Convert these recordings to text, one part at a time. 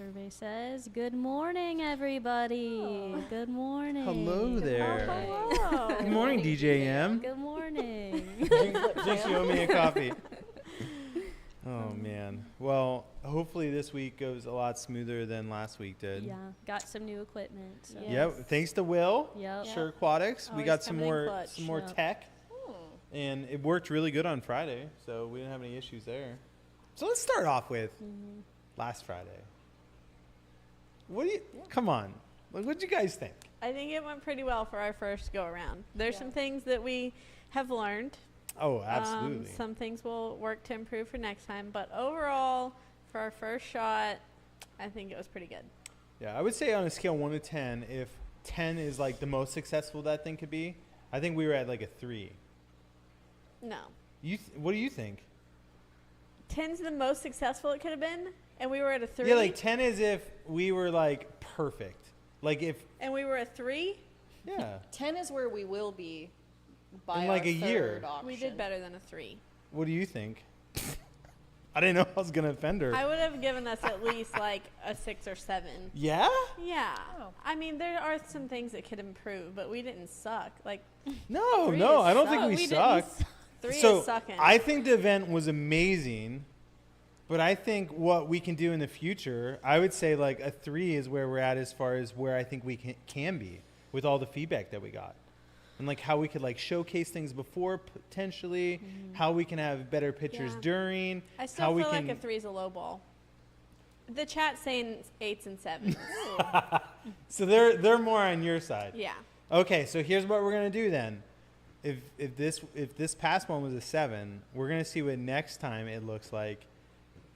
survey says, good morning, everybody. Oh. Good morning. Hello there. Oh, hello. Good morning, DJM. Good morning. Just you owe me a coffee. Oh, man. Well, hopefully this week goes a lot smoother than last week did. Yeah, got some new equipment. So. Yes. Yep. Thanks to Will. Yep. Sure Aquatics. We Always got some coming in more clutch. Yep. tech. And it worked really good on Friday, so we didn't have any issues there. So let's start off with last Friday. What do you? Come on. What did you guys think? I think it went pretty well for our first go around. There's some things that we have learned. Oh, absolutely. Some things will work to improve for next time, but overall, for our first shot, I think it was pretty good. Yeah, I would say on a scale 1 to 10, if 10 is like the most successful that thing could be, I think we were at like a 3. No. What do you think? 10's the most successful it could have been, and we were at a 3. Yeah, like 10 is if we were like perfect. Like if. And we were a 3? Yeah. 10 is where we will be by in like our a year. third auction. We did better than a 3. What do you think? I didn't know I was going to offend her. I would have given us at least like a 6 or 7. Yeah? Yeah. Oh. I mean, there are some things that could improve, but we didn't suck. Like, No, 3 no, is I don't think suck. we We sucked. 3 So is sucking. I think the event was amazing, but I think what we can do in the future, I would say like a 3 is where we're at as far as where I think we can be with all the feedback that we got. And like how we could like showcase things before potentially, how we can have better pictures Yeah. during. I how still we feel can like a 3 is a low ball. The chat's saying 8s and 7s. So they're more on your side. Yeah. Okay, so here's what we're gonna do then. If this past one was a 7, we're gonna see what next time it looks like,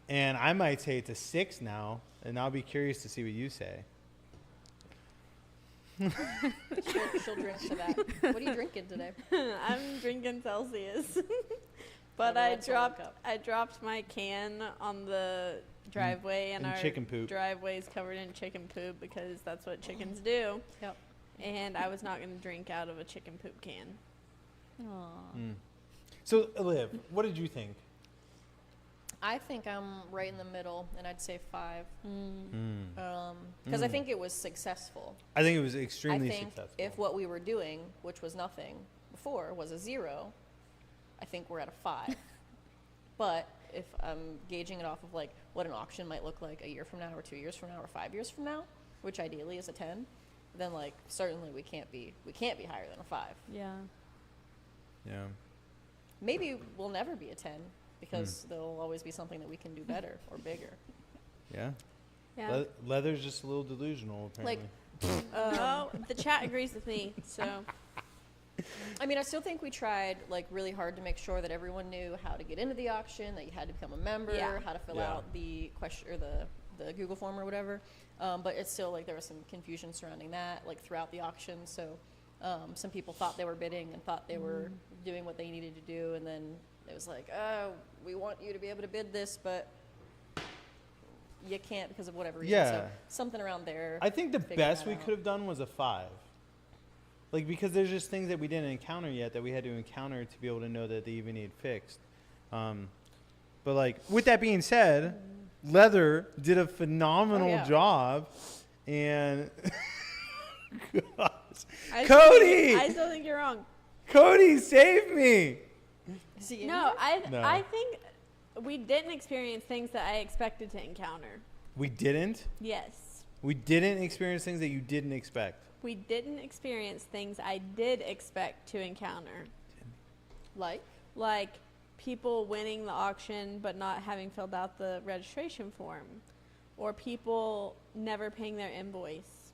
and I might say it's a 6 now, and I'll be curious to see what you say. She'll drink to that. What are you drinking today? I'm drinking Celsius. But Well, I that's all I've dropped my can on the driveway, and And our chicken poop. driveway's covered in chicken poop because that's what chickens do. Yep. And I was not going to drink out of a chicken poop can. Aw. So, Liv, what did you think? I think I'm right in the middle, and I'd say 5. Mm. Because I think it was successful. I think it was extremely I think successful. if what we were doing, which was nothing before, was a 0, I think we're at a 5. But if I'm gauging it off of like what an auction might look like a year from now, or 2 years from now, or 5 years from now, which ideally is a 10, then like certainly we can't be higher than a 5. Yeah. Yeah. Maybe we'll never be a 10 because there'll always be something that we can do better or bigger. Yeah. Yeah. Leather's just a little delusional, apparently. No, the chat agrees with me. So I mean, I still think we tried like really hard to make sure that everyone knew how to get into the auction, that you had to become a member, Yeah. how to fill Yeah. out the question or the Google form or whatever. But it's still like there was some confusion surrounding that, like throughout the auction. So some people thought they were bidding and thought they were doing what they needed to do, and then it was like, oh, we want you to be able to bid this, but you can't because of whatever reason. Yeah. So something around there. I think the figuring best that we out. could have done was a 5. Like, because there's just things that we didn't encounter yet that we had to encounter to be able to know that they even need fixed. But like, with that being said, Leather did a phenomenal yeah. job, and gosh. I Cody! still think you're wrong. Cody, save me! Is he in No, here? No. I think we didn't experience things that I expected to encounter. We didn't. Yes. We didn't experience things that you didn't expect. We didn't experience things I did expect to encounter. Like People winning the auction but not having filled out the registration form. Or people never paying their invoice.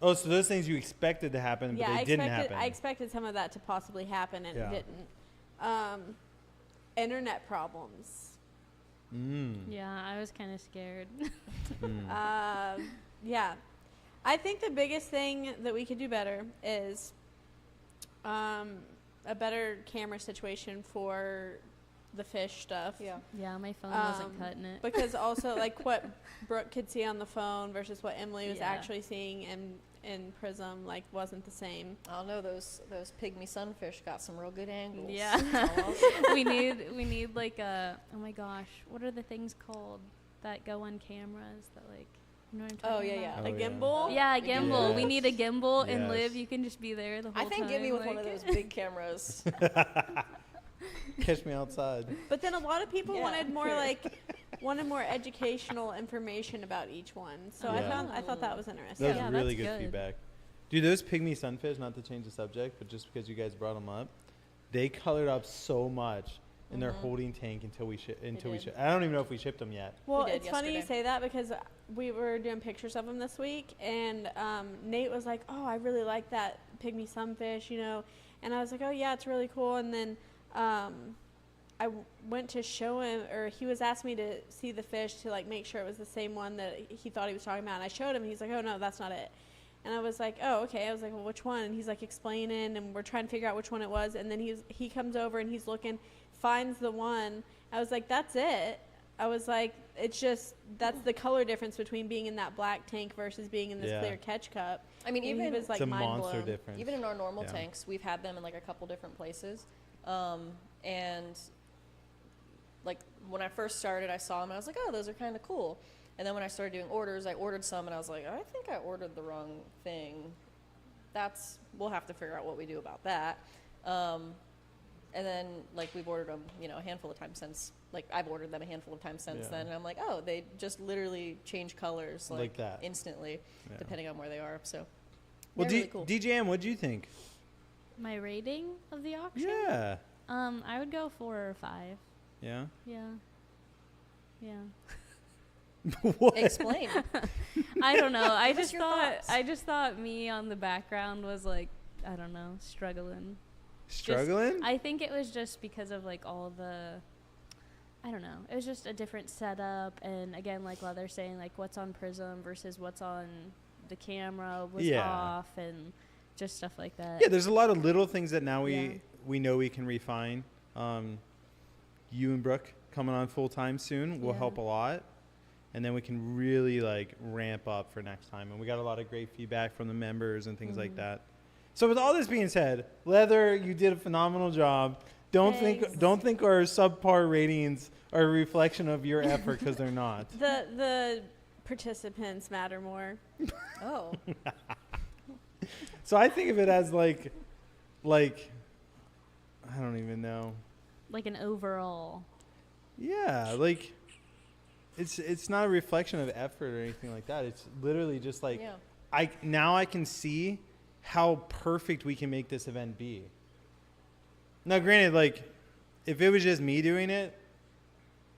Oh, so those things you expected to happen, but they didn't happen. I expected some of that to possibly happen, and Yeah. it didn't. Internet problems. Yeah, I was kind of scared. Yeah. I think the biggest thing that we could do better is a better camera situation for the fish stuff. yeah. Yeah, my phone wasn't cutting it. Because also, like, what Brooke could see on the phone versus what Emily was Yeah. actually seeing in Prism, like, wasn't the same. I don't know, those pygmy sunfish got some real good angles. Yeah. That's all I'll say. we need like a, oh my gosh, what are the things called? that go on cameras that like, you know what I'm Oh, talking yeah, about? A Oh, yeah. gimbal? Yeah, a gimbal. Yes. We need a gimbal and Yes. Liv, you can just be there the whole I think time. get me with one like- of those big cameras. Catch me outside. But then a lot of people Yeah. wanted more educational information about each one. So Yeah. I thought that was interesting. That was Yeah, really that's good good. feedback. Dude, those pygmy sunfish, not to change the subject, but just because you guys brought them up, they colored up so much in their holding tank until we did. I don't even know if we shipped them yet. Well, We did it's funny you yesterday. say that because we were doing pictures of them this week, and Nate was like, "Oh, I really like that pygmy sunfish," you know, and I was like, "Oh yeah, it's really cool." And then went to show him, or he was asking me to see the fish to like make sure it was the same one that he thought he was talking about. And I showed him, and he's like, "Oh no, that's not it." And I was like, "Oh, okay." I was like, "Well, which one?" And he's like explaining, and we're trying to figure out which one it was. And then he comes over and he's looking, finds the one. I was like, "That's it." I was like, "It's just that's the color difference between being in that black tank versus being in this Yeah. clear catch cup." I mean, And he even was like It's a mind monster blown. difference. even in our normal Yeah. tanks, we've had them in like a couple different places. And like when I first started, I saw them and I was like, "Oh, those are kind of cool." And then when I started doing orders, I ordered some and I was like, "I think I ordered the wrong thing." We'll have to figure out what we do about that. And then like we've ordered them, you know, a handful of times since. Like I've ordered them a handful of times since Yeah. then, and I'm like, "Oh, they just literally change colors Like that. instantly, Yeah. depending on where they are." So Well, they're really cool. DJM, what'd you think? My rating of the auction? Yeah. I would go 4 or 5. Yeah. Yeah. Yeah. What? Explain. I don't know. Give us your thoughts. I just thought me on the background was like, I don't know, struggling. Struggling? I think it was just because of like all the, I don't know. It was just a different setup, and again, like while they're saying like what's on Prism versus what's on the camera was Yeah. off, and just stuff like that. Yeah, there's a lot of little things that now Yeah. we know we can refine. You and Brooke coming on full time soon will Yeah. help a lot, and then we can really like ramp up for next time. And we got a lot of great feedback from the members and things like that. So with all this being said, Leather, you did a phenomenal job. Don't Thanks. think our subpar ratings are a reflection of your effort, because they're not. The participants matter more. Oh, So I think of it as like I don't even know. Like an overall. Yeah, like it's not a reflection of effort or anything like that. It's literally just like yeah. I can see how perfect we can make this event be. Now, granted, like if it was just me doing it,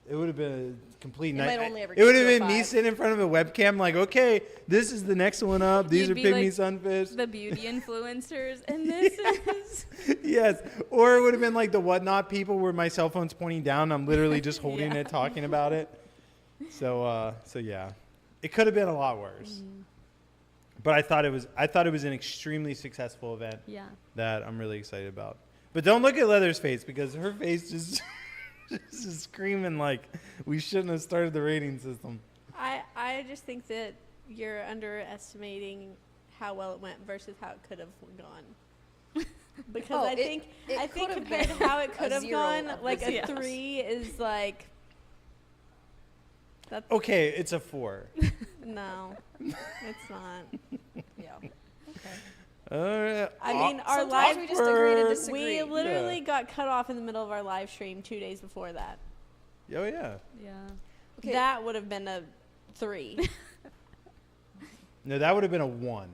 it would have been a complete It night. might only ever It would get have to a been me 5. sitting in front of a webcam, like, okay, this is the next one up. These You'd are be pygmy like sunfish. The beauty influencers, and this is Yes, or it would have been like the whatnot people where my cell phone's pointing down. I'm literally just holding Yeah. it, talking about it. So yeah, it could have been a lot worse. But I thought it was an extremely successful event yeah. that I'm really excited about. But don't look at Leather's face, because her face just is screaming like we shouldn't have started the rating system. I just think that you're underestimating how well it went versus how it could have gone. Because Oh, I it think could have compared to been how it a could have 0 gone, of like a Yes. 3 is like that's Okay, it's a 4. no, it's not. Yeah. Okay. I mean, our Sometimes live we just agree to awkward. disagree. we literally got cut off in the middle of our live stream 2 days before that. Oh yeah. Yeah. Okay. That would have been a 3. No, that would have been a 1.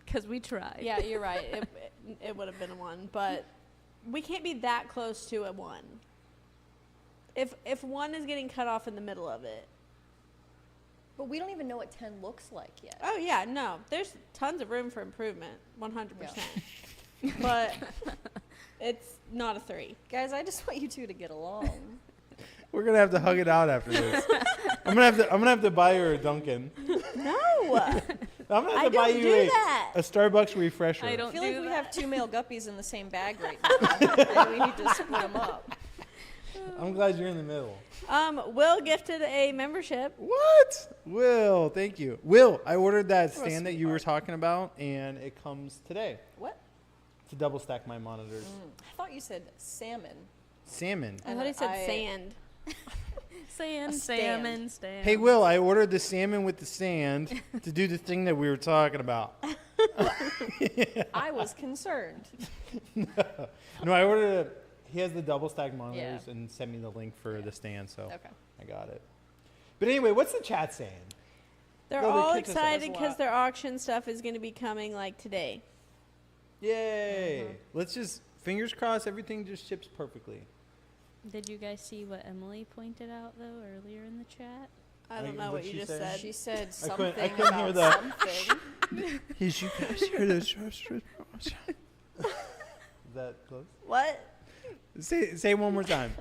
Because we tried. Yeah, you're right. It would have been a 1, but we can't be that close to a 1. If 1 is getting cut off in the middle of it. But we don't even know what 10 looks like yet. Oh yeah, no. There's tons of room for improvement, 100%. But it's not a 3. Guys, I just want you two to get along. We're gonna have to hug it out after this. I'm gonna have to buy her a Dunkin'. No. I'm gonna have I to buy don't you do that. a Starbucks refresher. I I don't feel do like we that. have 2 male guppies in the same bag right now. And we need to split them up. I'm glad you're in the middle. Will gifted a membership. What? Will, thank you. Will, I ordered that You're a stand that you were sweetheart. talking about, and it comes today What? to double stack my monitors. I thought you said salmon. Salmon. I And thought he said I- sand. Sand, A stand. salmon, stand. Hey, Will, I ordered the salmon with the sand to do the thing that we were talking about. I was concerned. No, I ordered he has the double stack monitors Yeah. and sent me the link for the stand, so Okay. I got it. But anyway, what's the chat saying? They're No, they all kicked us out. excited There's a because lot. their auction stuff is going to be coming like today. Yay! Let's just fingers crossed everything just ships perfectly. Did you guys see what Emily pointed out though earlier in the chat? I don't Like, know what'd what you she just say? said. She said I something couldn't hear about the- something. Is you guys hear this? Is that close? What? Say it one more time.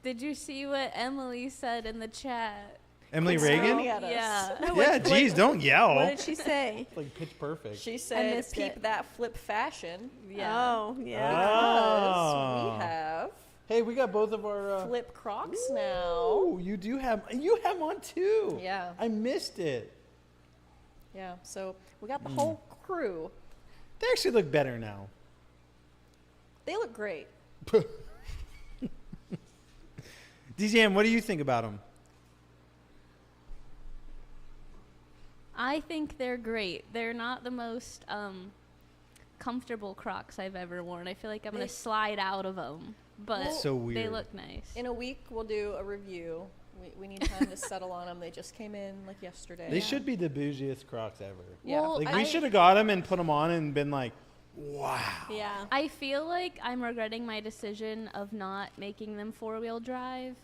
Did you see what Emily said in the chat? Emily Quit Reagan? screaming at us. Yeah. No, Yeah, what- geez, don't yell. What did she say? It's like pitch perfect. She said, missed "Peep it. that flip fashion." Oh, yeah. Because Oh. we have Hey, we got both of our. flip Crocs Ooh, now. you do have. You have one too. Yeah, I missed it. yeah. So we got the whole crew. They actually look better now. They look great. DJM, what do you think about them? I think they're great. They're not the most comfortable Crocs I've ever worn. I feel like I'm They- gonna slide out of them, but That's so they weird. look nice. In a week, we'll do a review. We need time to settle on them. They just came in like yesterday. They should be the bougiest Crocs ever. Yeah. Well, Like I- we should have got them and put them on and been like, wow. Yeah. I feel like I'm regretting my decision of not making them four-wheel drive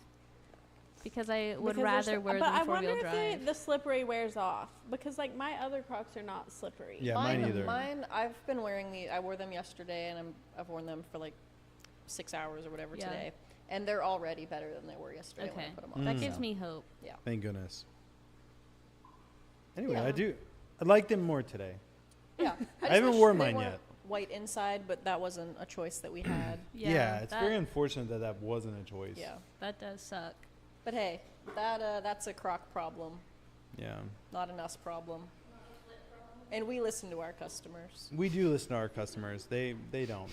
because I would Because rather they're- wear but them I wonder four-wheel if drive. the slippery wears off. Because, like, my other Crocs are not slippery. Yeah, mine either. Mine, I've been wearing the. I wore them yesterday, and I've worn them for like 6 hours or whatever Yeah. today, and they're already better than they were yesterday when I Okay. put them on. That Mm. gives so, me hope. Yeah. Thank goodness. Anyway, Yeah. I like them more today. Yeah. I haven't wish worn they mine weren't yet. White inside, but that wasn't a choice that we had. Yeah, it's that, very unfortunate that that wasn't a choice. Yeah. that does suck. But hey, that's a Croc problem, Yeah. not an us problem. And we listen to our customers. We do listen to our customers. They don't.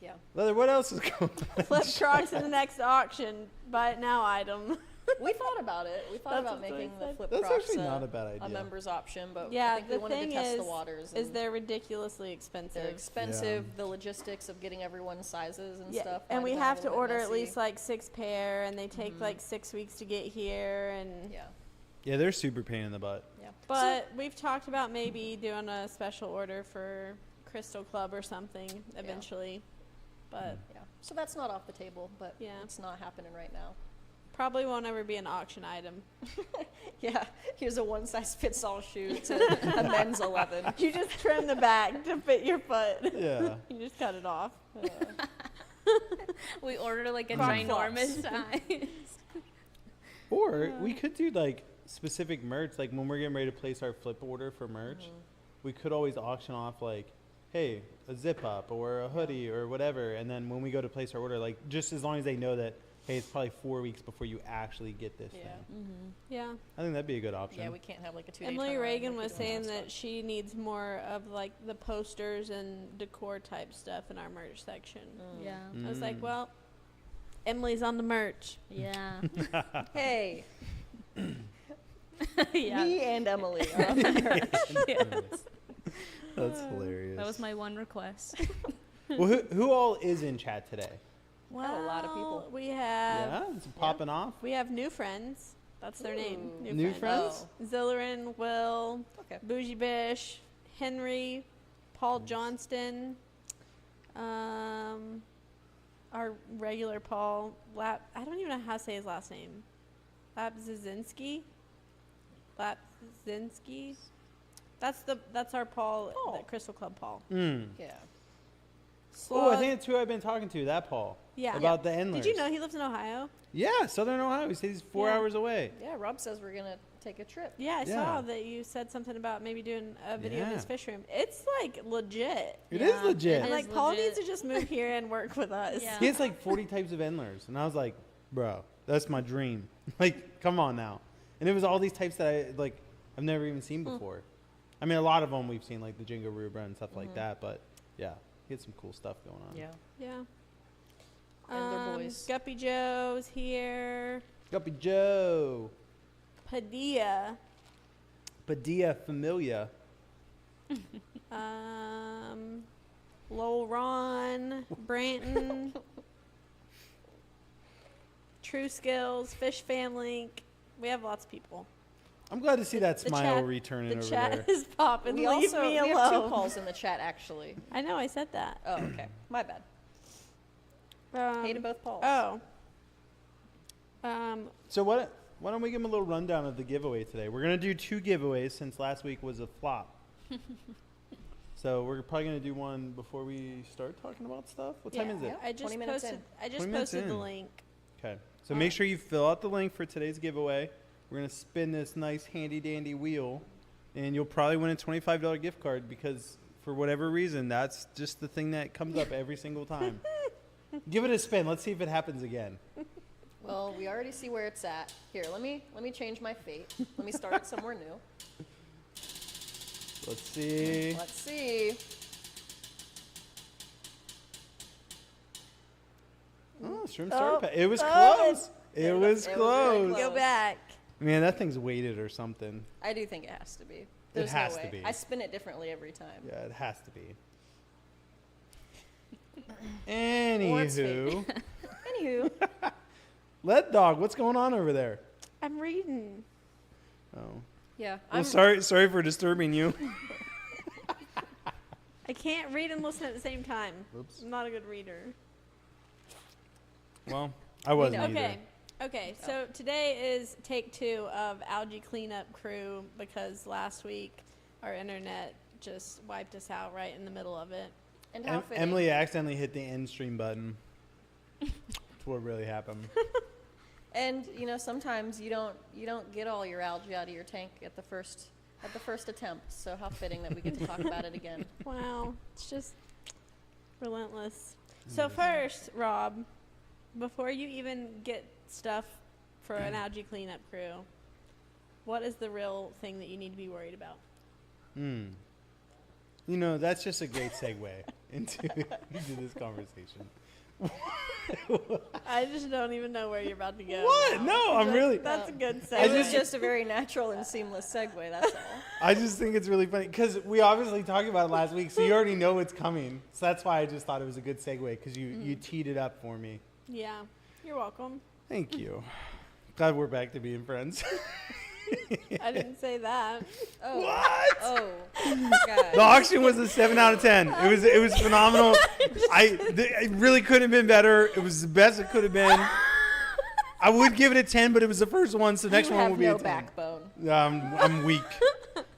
Yeah. Leather, what else is going on? Flip Crocs in the next auction. Buy it now item. We thought about it. We thought That's about what making I the said. flip That's Crocs actually not a bad idea. a members option, but Yeah, I think we the wanted thing to test the is- waters. Is and they're ridiculously expensive. they're expensive. The logistics of getting everyone's sizes and Yeah, stuff. and might we been a have to little bit order at messy. least like 6 pair, and they take Mhm. like 6 weeks to get here. And Yeah. Yeah, they're super pain in the butt. Yeah. but we've talked about maybe doing a special order for Crystal Club or something eventually. But Yeah. So that's not off the table, but Yeah. it's not happening right now. probably won't ever be an auction item. Yeah. Here's a one-size-fits-all shoe to a men's 11. You just trim the back to fit your foot. Yeah. You just cut it off. We order like a Croc ginormous size. Or we could do like specific merch. Like when we're getting ready to place our flip order for merch, Mm-hmm. we could always auction off like, hey, a zip up or a hoodie or whatever. And then when we go to place our order, like just as long as they know that, hey, it's probably 4 weeks before you actually get this Yeah. thing. Mm-hmm. Yeah. I think that'd be a good option. Yeah, we can't have like a 2-day Emily turnaround Reagan like we was do on saying our that stuff. she needs more of like the posters and decor type stuff in our merch section. Mm. Yeah. I was like, Mm. well, Emily's on the merch. Yeah. Hey, Yeah. me and Emily are on the merch. Yes. That's hilarious. That was my one request. Well, who all is in chat today? Wow, a lot of people. Well, We have Yeah, it's popping off. we have new friends. That's their name. Ooh. New friends? Zillerin, Will, Okay. Bougie Bish, Henry, Paul Johnston, our regular Paul. I don't even know how to say his last name. Lapzinski. That's our Paul, Paul. the Crystal Club Paul. Mm. Yeah. Oh, I think it's who I've been talking to, that Paul. Yeah. About the endlers. Did you know he lives in Ohio? Yeah, Southern Ohio. He says he's 4 Yeah. hours away. Yeah, Rob says we're gonna take a trip. Yeah, I Yeah. saw that you said something about maybe doing a video of his Yeah. fish room. It's like legit. It is Yeah. legit. And It like is Paul legit. needs to just move here and work with us. Yeah. He has like 40 types of endlers. And I was like, bro, that's my dream. Like, come on now. And it was all these types that I've never even seen before. I mean, a lot of them we've seen, like the Jingo Rubra and stuff like that. But yeah, he had some cool stuff going on. Yeah. Yeah. And their boys. Guppy Joe's here. Guppy Joe. Padilla. Padilla Familia. Lowell Ron. Branton. True Skills. Fish Family. We have lots of people. I'm glad to see that The smile chat- returning The over chat there. is popping. We Leave also me we alone. have 2 Pauls in the chat, actually. I know, I said that. Oh, okay. My bad. Hated both Pauls. Oh. So why don't we give them a little rundown of the giveaway today? We're going to do 2 giveaways since last week was a flop. So we're probably going to do one before we start talking about stuff. What time is it? Yeah. I just 20 minutes posted. in. I just 20 minutes posted the in. link. Okay. So make sure you fill out the link for today's giveaway. We're going to spin this nice handy dandy wheel, and you'll probably win a $25 gift card because for whatever reason, that's just the thing that comes up every single time. Give it a spin. Let's see if it happens again. Well, we already see where it's at. Here, let me change my fate. Let me start it somewhere new. Let's see. Let's see. Oh, shrimp Oh, starter pack. It was oh, close. It it was was very close. close. Go back. Man, that thing's weighted or something. I do think it has to be. There's has no to way. be. I spin it differently every time. Yeah, it has to be. Or it's Anywho, Anywho, Lead Dog, what's going on over there? I'm reading. Oh, yeah. well, sorry for disturbing you. I can't read and listen at the same time. Oops. I'm not a good reader. Well, I wasn't either. Okay. Okay, so today is take 2 of Algae Clean Up Crew because last week our internet just wiped us out right in the middle of it. And how fitting. Emily accidentally hit the end stream button. That's what really happened. And sometimes you don't get all your algae out of your tank at the first attempt. So how fitting that we get to talk about it again. Wow, it's just relentless. So first, Rob, before you even get stuff for an algae cleanup crew, what is the real thing that you need to be worried about? That's just a great segue into this conversation. I just don't even know where you're about to go. What? now. No, I'm really. That's a good It segue. was just a very natural and seamless segue. That's all. I just think it's really funny because we obviously talked about it last week, so you already know it's coming. So that's why I just thought it was a good segue because you teed it up for me. Yeah, you're welcome. Thank you. Glad we're back to being friends. I didn't say that. Oh. What? Oh. The God. auction was a 7 out of 10. It was phenomenal. It really couldn't have been better. It was the best it could have been. I would give it a 10, but it was the first one, so the next You one have will be no a 10. backbone. I'm weak.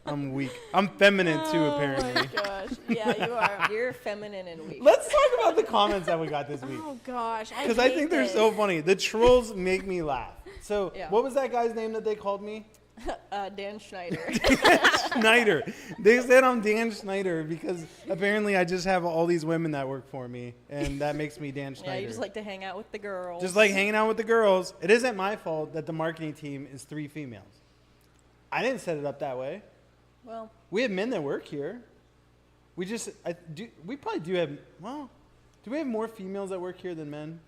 I'm weak. I'm feminine too, apparently. Oh my gosh. Yeah, you are. You're feminine and weak. Let's talk about the comments that we got this week. Oh gosh. Because I think they're so funny. The trolls make me laugh. So, Yeah. what was that guy's name that they called me? Dan Schneider. Schneider. They said I'm Dan Schneider because apparently I just have all these women that work for me, and that makes me Dan Schneider. Yeah, you just like to hang out with the girls. Just like hanging out with the girls. It isn't my fault that the marketing team is 3 females. I didn't set it up that way. Well, We have men that work here. We probably do have, well, do we have more females that work here than men?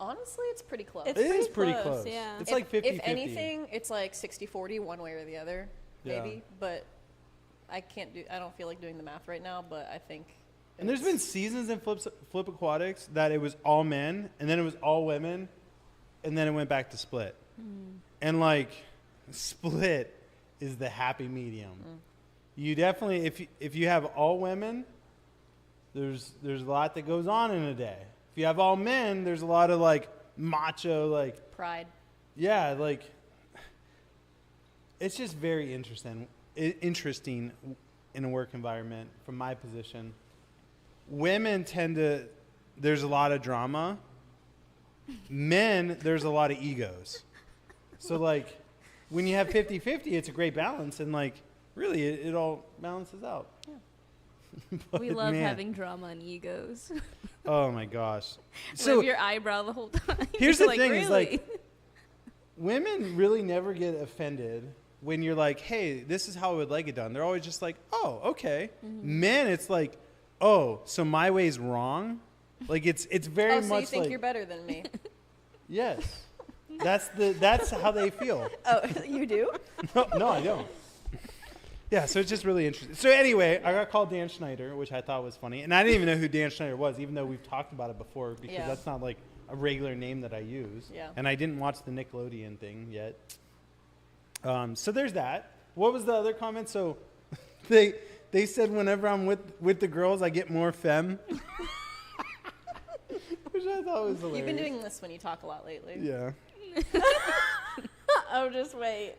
honestly, it's pretty close. It's It is pretty pretty close, close. yeah. It's if, like 50-50. If anything, it's like 60-40 one way or the other, Yeah. maybe. But I don't feel like doing the math right now, but I think. And there's been seasons in Flip Aquatics that it was all men, and then it was all women, and then it went back to split. And like, split is the happy medium. You definitely, if you have all women, there's a lot that goes on in a day. If you have all men, there's a lot of like macho, like, Pride. yeah, like, it's just very interesting in a work environment from my position. Women there's a lot of drama. Men, there's a lot of egos. So like, when you have 50-50, it's a great balance, and like, really, it all balances out. Yeah. But We love man, having drama and egos. Oh my gosh. So your eyebrow the whole time. Here's You're the thing, is, like, really? women really never get offended when you're like, hey, this is how I would like it done. They're always just like, oh, okay. Men, it's like, oh, so my way's wrong? Like it's very Oh, so much you think like you're better than me? yes. That's how they feel. Oh, you do? No, I don't. Yeah, so it's just really interesting. So anyway, I got called Dan Schneider, which I thought was funny, and I didn't even know who Dan Schneider was, even though we've talked about it before, because Yeah. that's not like a regular name that I use. Yeah. And I didn't watch the Nickelodeon thing yet. So there's that. What was the other comment? So they said whenever I'm with the girls, I get more femme. Which I thought was hilarious. You've been doing this when you talk a lot lately. Yeah. Oh, just wait.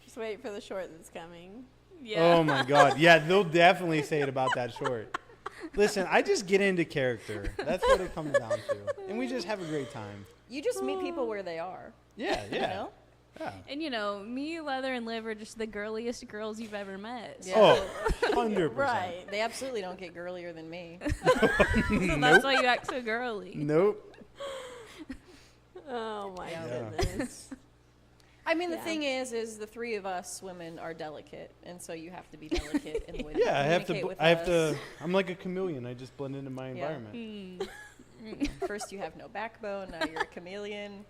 Just wait for the short that's coming. Yeah. Oh my God. Yeah, they'll definitely say it about that short. Listen, I just get into character. That's what it comes down to. And we just have a great time. You just meet people where they are. Yeah, yeah. You know? Yeah. And you know, me, Leather, and Liv are just the girliest girls you've ever met. Yeah. Oh, 100%. Right. They absolutely don't get girlier than me. So that's why you act so girly. Nope. Oh my Yeah. goodness. I mean, the Yeah. thing is the three of us women are delicate, and so you have to be delicate in the way that Yeah, you I have communicate to. with I have us. to. I'm like a chameleon. I just blend into my Yeah. environment. First, you have no backbone. Now you're a chameleon.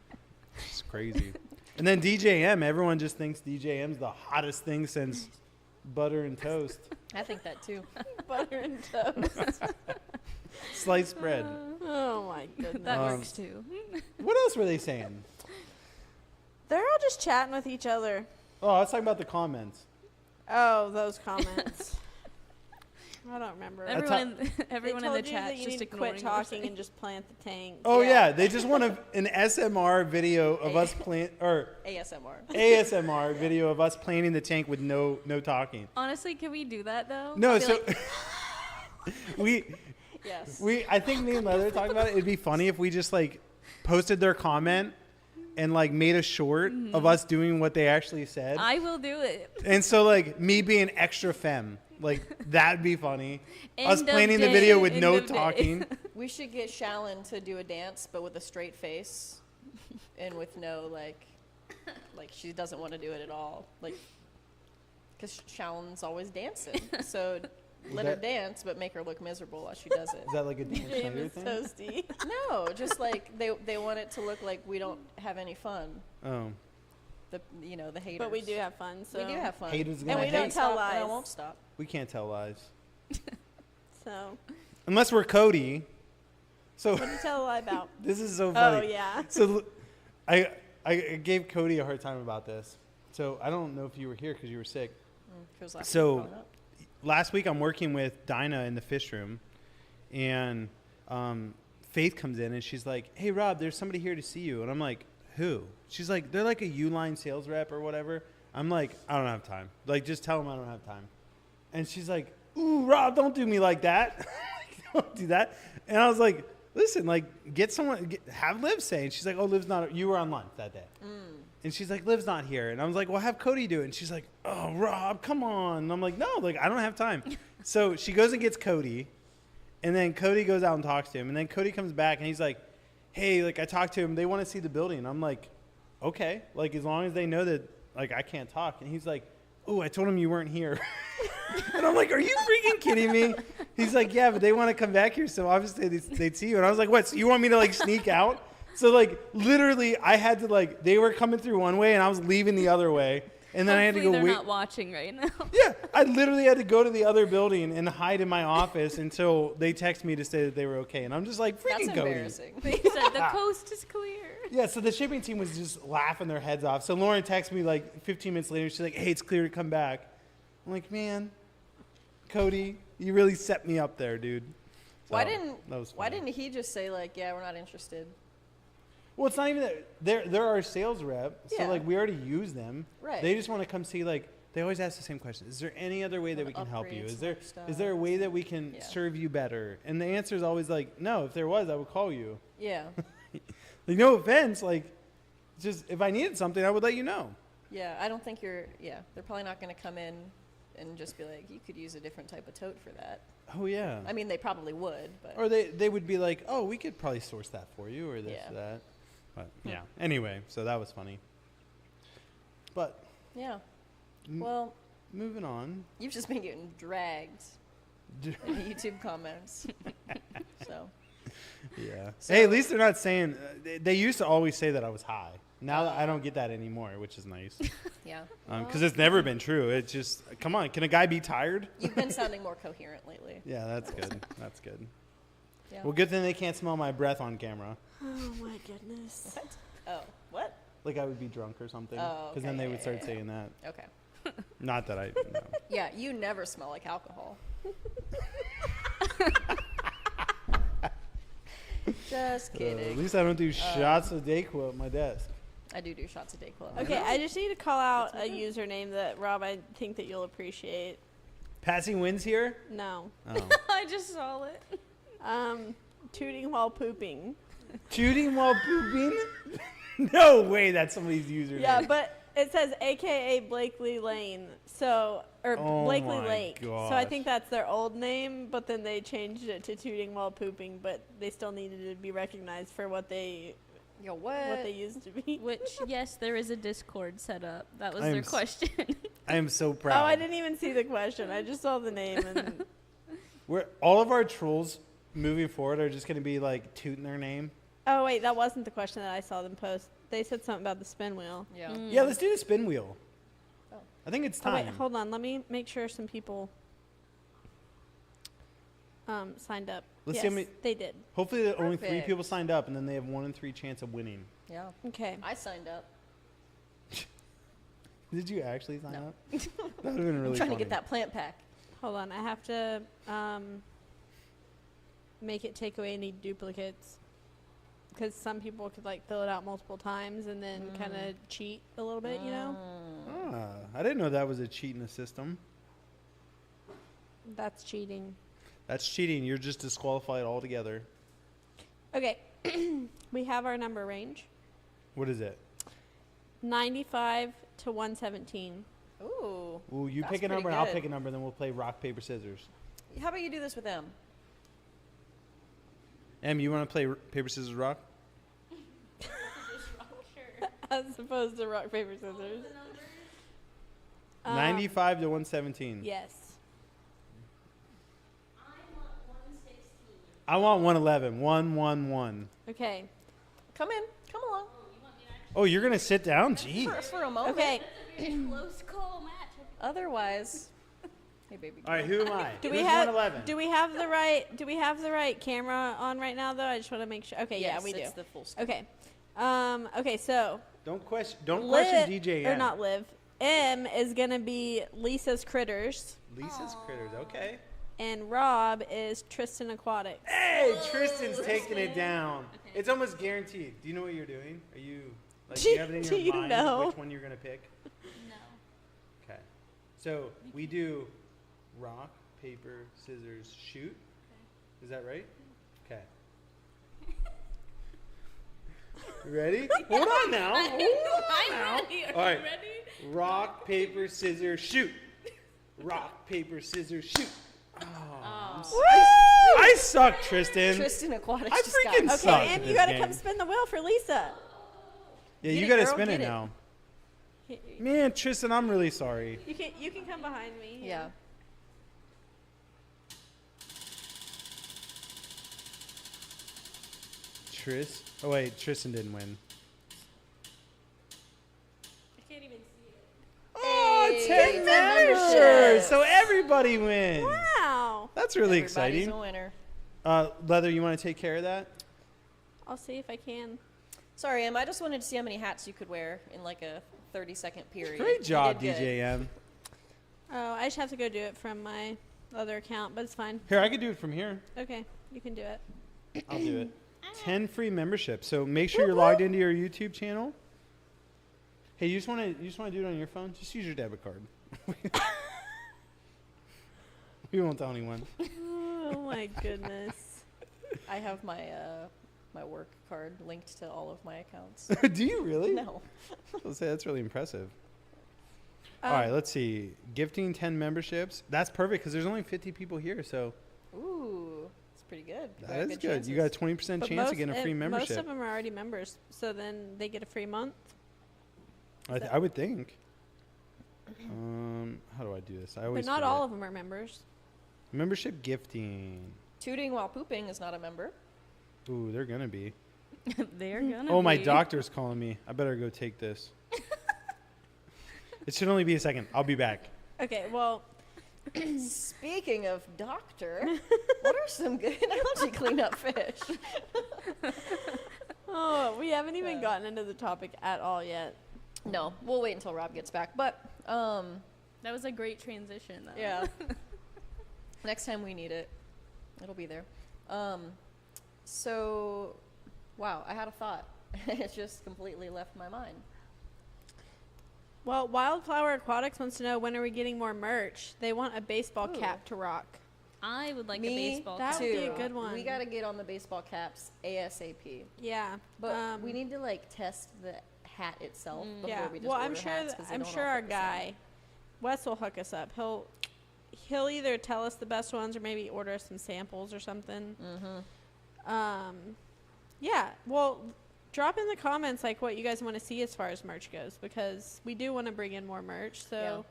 It's crazy. And then DJM. Everyone just thinks DJM's the hottest thing since butter and toast, I think that too. Butter and toast. sliced bread. Oh my goodness. That works too. What else were they saying? They're all just chatting with each other. Oh, I was talking about the comments. Oh, those comments. I don't remember. Everyone in the chat that you just need to ignoring quit what we're talking saying. and just plant the tank. Oh yeah, they just want an SMR video of us plant or ASMR. ASMR video of us planting the tank with no talking. Honestly, can we do that though? No, I'll be so like, Yes. I think me and Leather talked about it. It'd be funny if we just like posted their comment and like made a short of us doing what they actually said. I will do it. And so like me being extra femme, like that'd be funny. Us End of planning the day, video with end no of day. talking. We should get Shallon to do a dance, but with a straight face, and with no like she doesn't want to do it at all, like because Shallon's always dancing. So let her that- dance, but make her look miserable while she does it. Is that like a Dan Schneider James thing? Toasty. No, just like they want it to look like we don't have any fun. Oh. The haters. But we do have fun. So We do have fun. Haters And gonna we hate. don't tell Stop, and I lies. won't stop. We can't tell lies. So Unless we're Cody. So what do you tell a lie about? this is so Oh funny. yeah. So I gave Cody a hard time about this. So I don't know if you were here because you were sick. Feels like So- we're growing up. Last week I'm working with Dinah in the fish room, and Faith comes in and she's like, "Hey Rob, there's somebody here to see you." And I'm like, "Who?" She's like, "They're like a Uline sales rep or whatever." I'm like, "I don't have time. Like, just tell them I don't have time." And she's like, "Ooh, Rob, don't do me like that. Don't do that." And I was like, "Listen, like, have Liv say." And she's like, "Oh, Liv's not. You were on lunch that day." And she's like, "Liv's not here." And I was like, "Well, have Cody do it." And she's like, "Oh, Rob, come on." And I'm like, "No, like, I don't have time." So she goes and gets Cody. And then Cody goes out and talks to him. And then Cody comes back and he's like, "Hey, like, I talked to him. They want to see the building." And I'm like, "Okay. Like, as long as they know that, like, I can't talk." And he's like, "Oh, I told him you weren't here." And I'm like, "Are you freaking kidding me?" He's like, "Yeah, but they want to come back here. So obviously they'd see you." And I was like, "What? So you want me to, like, sneak out?" So, like, literally, I had to, like, they were coming through one way, and I was leaving the other way. And then I had to go they're wait. not watching right now. Yeah, I literally had to go to the other building and hide in my office until they text me to say that they were okay. And I'm just like, That's freaking Cody. embarrassing. They said the coast is clear. Yeah, so the shipping team was just laughing their heads off. So Lauren texted me, like, 15 minutes later. She's like, "Hey, it's clear to come back." I'm like, "Man, Cody, you really set me up there, dude." Why So, didn't that was Why funny. didn't he just say like, "Yeah, we're not interested"? Well, it's not even that. They're our sales rep, so Yeah. like we already use them. Right. They just want to come see. Like they always ask the same question: "Is there any other way that we can help you? Upgrade Is some there stuff. is there a way that we can Yeah. serve you better?" And the answer is always like, "No. If there was, I would call you." Yeah, Like no offense, like just if I needed something, I would let you know. yeah. I don't think you're. Yeah, they're probably not going to come in and just be like, "You could use a different type of tote for that." Oh yeah. I mean, they probably would, but Or they would be like, "Oh, we could probably source that for you," or this Yeah. or that. But yeah. Anyway, so that was funny. But yeah. m- Well, moving on. you've just been getting dragged in the YouTube comments. So Yeah. So- Hey, at least they're not saying. They used to always say that I was high. Now I don't get that anymore, which is nice. Yeah. Because it's never been true. It's just, come on, can a guy be tired? You've been sounding more coherent lately. Yeah, that's good. That's good. Yeah. Well, good thing they can't smell my breath on camera. Oh my goodness. What? Oh, what? Like I would be drunk or something. Oh, Because then okay, they yeah, would start yeah, saying that. Okay. Not that I. No. Yeah, you never smell like alcohol. Just At kidding. least I don't do shots of Dayquil at my desk. I do shots a day club. Okay, I just need to call out a username that, Rob, I think that you'll appreciate. Passing Winds here? No. Oh. I just saw it. Tooting while pooping. Shooting while pooping? No way that's somebody's username. Yeah, but it says AKA Blakely Lane. So, or Oh Blakely my Lake. So I gosh. think that's their old name, but then they changed it to Tooting while pooping, but they still needed to be recognized for what they Yo, what? they used to be. Which, yes, there is a Discord set up. That was I am their s- question. I am so proud. Oh, I didn't even see the question. I just saw the name and All of our trolls moving forward are just going to be like tooting their name. oh wait, that wasn't the question that I saw them post. They said something about the spin wheel. Yeah. Mm. Yeah, let's do the spin wheel. Oh. I think it's Oh, time. wait, hold on. Let me make sure some people signed up. Let's yes, see how many- they did. Hopefully, only 3 Perfect. people signed up, and then they have 1 in 3 chance of winning. Yeah. Okay. I signed up. Did you actually sign No. up? That would have been really I'm trying funny. to get that plant pack. Hold on. I have to make it take away any duplicates. Because some people could like fill it out multiple times and then kind of cheat a little bit, you know? Ah, I didn't know that was a cheat in the system. That's cheating. That's cheating. You're just disqualified altogether. Okay. We have our number range. What is it? 95 to 117. Ooh. Ooh, you That's pick a number, pretty and I'll good. pick a number, then we'll play rock, paper, scissors. How about you do this with them? Em, you want to play paper, scissors, rock? As opposed to rock, paper, scissors. 95 to 117. Yes. I want 111. 111. Okay. Come in. Come along. Oh, you're going to sit down? Gee. For a moment. Okay. Close call match. Otherwise. Hey, baby. All right, who am I? Do Who's we have 111? do we have the right camera on right now though? I just want to make sure. Okay, Yes, yeah, we do. it's the full screen. Okay. Okay, so Don't question Liv, DJ or M. not Liv. M is going to be Lisa's Critters Lisa's Critters. Okay. and Rob is Tristan Aquatics. Hey, Tristan's taking it down. It's almost guaranteed. Do you know what you're doing? Are you like do you have it in Do your you mind know? which one you're gonna pick? No. Okay. So we do rock, paper, scissors, shoot. Is that right? Okay. Ready? Hold on now. Hold on now. All right. Rock, paper, scissors, shoot. Rock, paper, scissors, shoot. Oh, I suck, Tristan. Tristan Aquatics I just freaking got suck. Okay, at and you this got to game. come spin the wheel for Lisa. Yeah, Get you it, gotta girl, spin it get it. now. Man, Tristan, I'm really sorry. You can come behind me. Yeah. Oh wait, Tristan didn't win. I can't even see it. Oh, Hey, 10 10 memberships! memberships. So everybody wins. Wow. That's really Everybody's exciting. a winner. Leather, you want to take care of that? I'll see if I can. Sorry, Em. I just wanted to see how many hats you could wear in like a 30-second period. Great You job, did good. DJM. Oh, I just have to go do it from my other account, but it's fine. Here, I could do it from here. Okay, you can do it. I'll do it. 10 free memberships. So make sure you're logged into your YouTube channel. Hey, you just want to do it on your phone? Just use your debit card. We won't tell anyone. Oh my goodness. I have my my work card linked to all of my accounts. Do you really? No. I'll say that's really impressive. All right, let's see. Gifting 10 memberships. That's perfect because there's only 50 people here, so Ooh, it's pretty good. You that got is good. You got a 20% But chance of getting a free most membership. of them are already members, so then they get a free month. I would think. How do I do this? I always But not forget. all of them are members. Membership gifting. Tooting while pooping is not a member. Ooh, they're gonna be. They're gonna. Oh, my be. doctor's calling me. I better go take this. It should only be a second. I'll be back. Okay, well, Speaking of doctor, what are some good algae cleanup fish? oh, we haven't even gotten into the topic at all yet. No, we'll wait until Rob gets back. But That was a great transition, though. yeah, next time we need it, it'll be there. So, wow, I had a thought. It just completely left my mind. Well, Wildflower Aquatics wants to know, when are we getting more merch? They want a baseball Ooh. cap to rock. I would like a Me baseball That cap. would be a too. good one. We got to get on the baseball caps ASAP. Yeah. But we need to like test the hat itself before Yeah. we just Well, order I'm sure hats, 'cause they I'm don't sure all our fit the same. guy Wes will hook us up. He'll either tell us the best ones or maybe order us some samples or something. Yeah. Well, drop in the comments like what you guys want to see as far as merch goes, because we do want to bring in more merch. So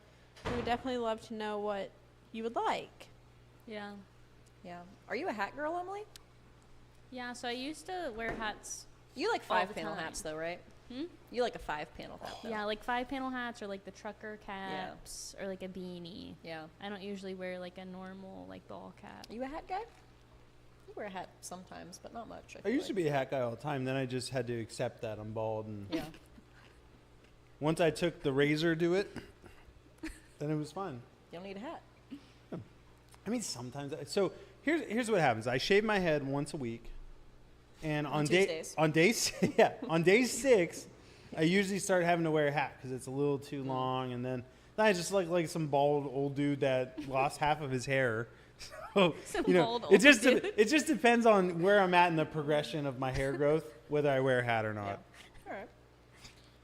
we would definitely love to know what you would like. Yeah. Yeah. Are you a hat girl, Emily? Yeah, so I used to wear hats. You like All the 5-panel time. hats though, right? Hmm? You like a 5-panel hat though. Yeah, like 5-panel hats or like the trucker caps or like a beanie. Yeah. I don't usually wear like a normal like ball cap. Are you a hat guy? You wear a hat sometimes, but not much. I used to be a hat guy all the time. Then I just had to accept that I'm bald. And Yeah. once I took the razor to it, then it was fun. You don't need a hat. I mean, sometimes. So here's what happens. I shave my head once a week, and On Tuesdays. on day 6, I usually start having to wear a hat because it's a little too long, and then I just look like some bald old dude that lost half of his hair. So Some you know, bald it just old dude. it just depends on where I'm at in the progression of my hair growth, whether I wear a hat or not. All right.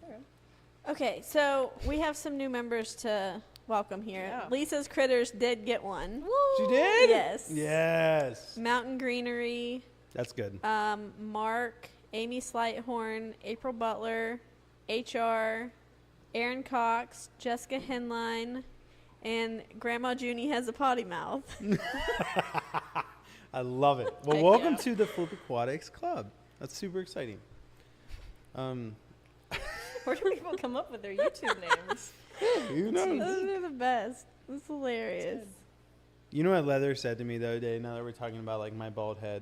All right. Okay, so we have some new members to welcome here. Yeah. Lisa's Critters did get one. She did? Yes. Yes. Mountain Greenery, That's good. Mark, Amy Slighthorn, April Butler, HR, Aaron Cox, Jessica Henline, and Grandma Junie has a potty mouth. I love it. Well, Heck welcome yeah. to the Flip Aquatics Club. That's super exciting. Where do people come up with their YouTube names? Who knows? Those are the best. It's hilarious. You know what Leather said to me the other day, now that we're talking about like my bald head?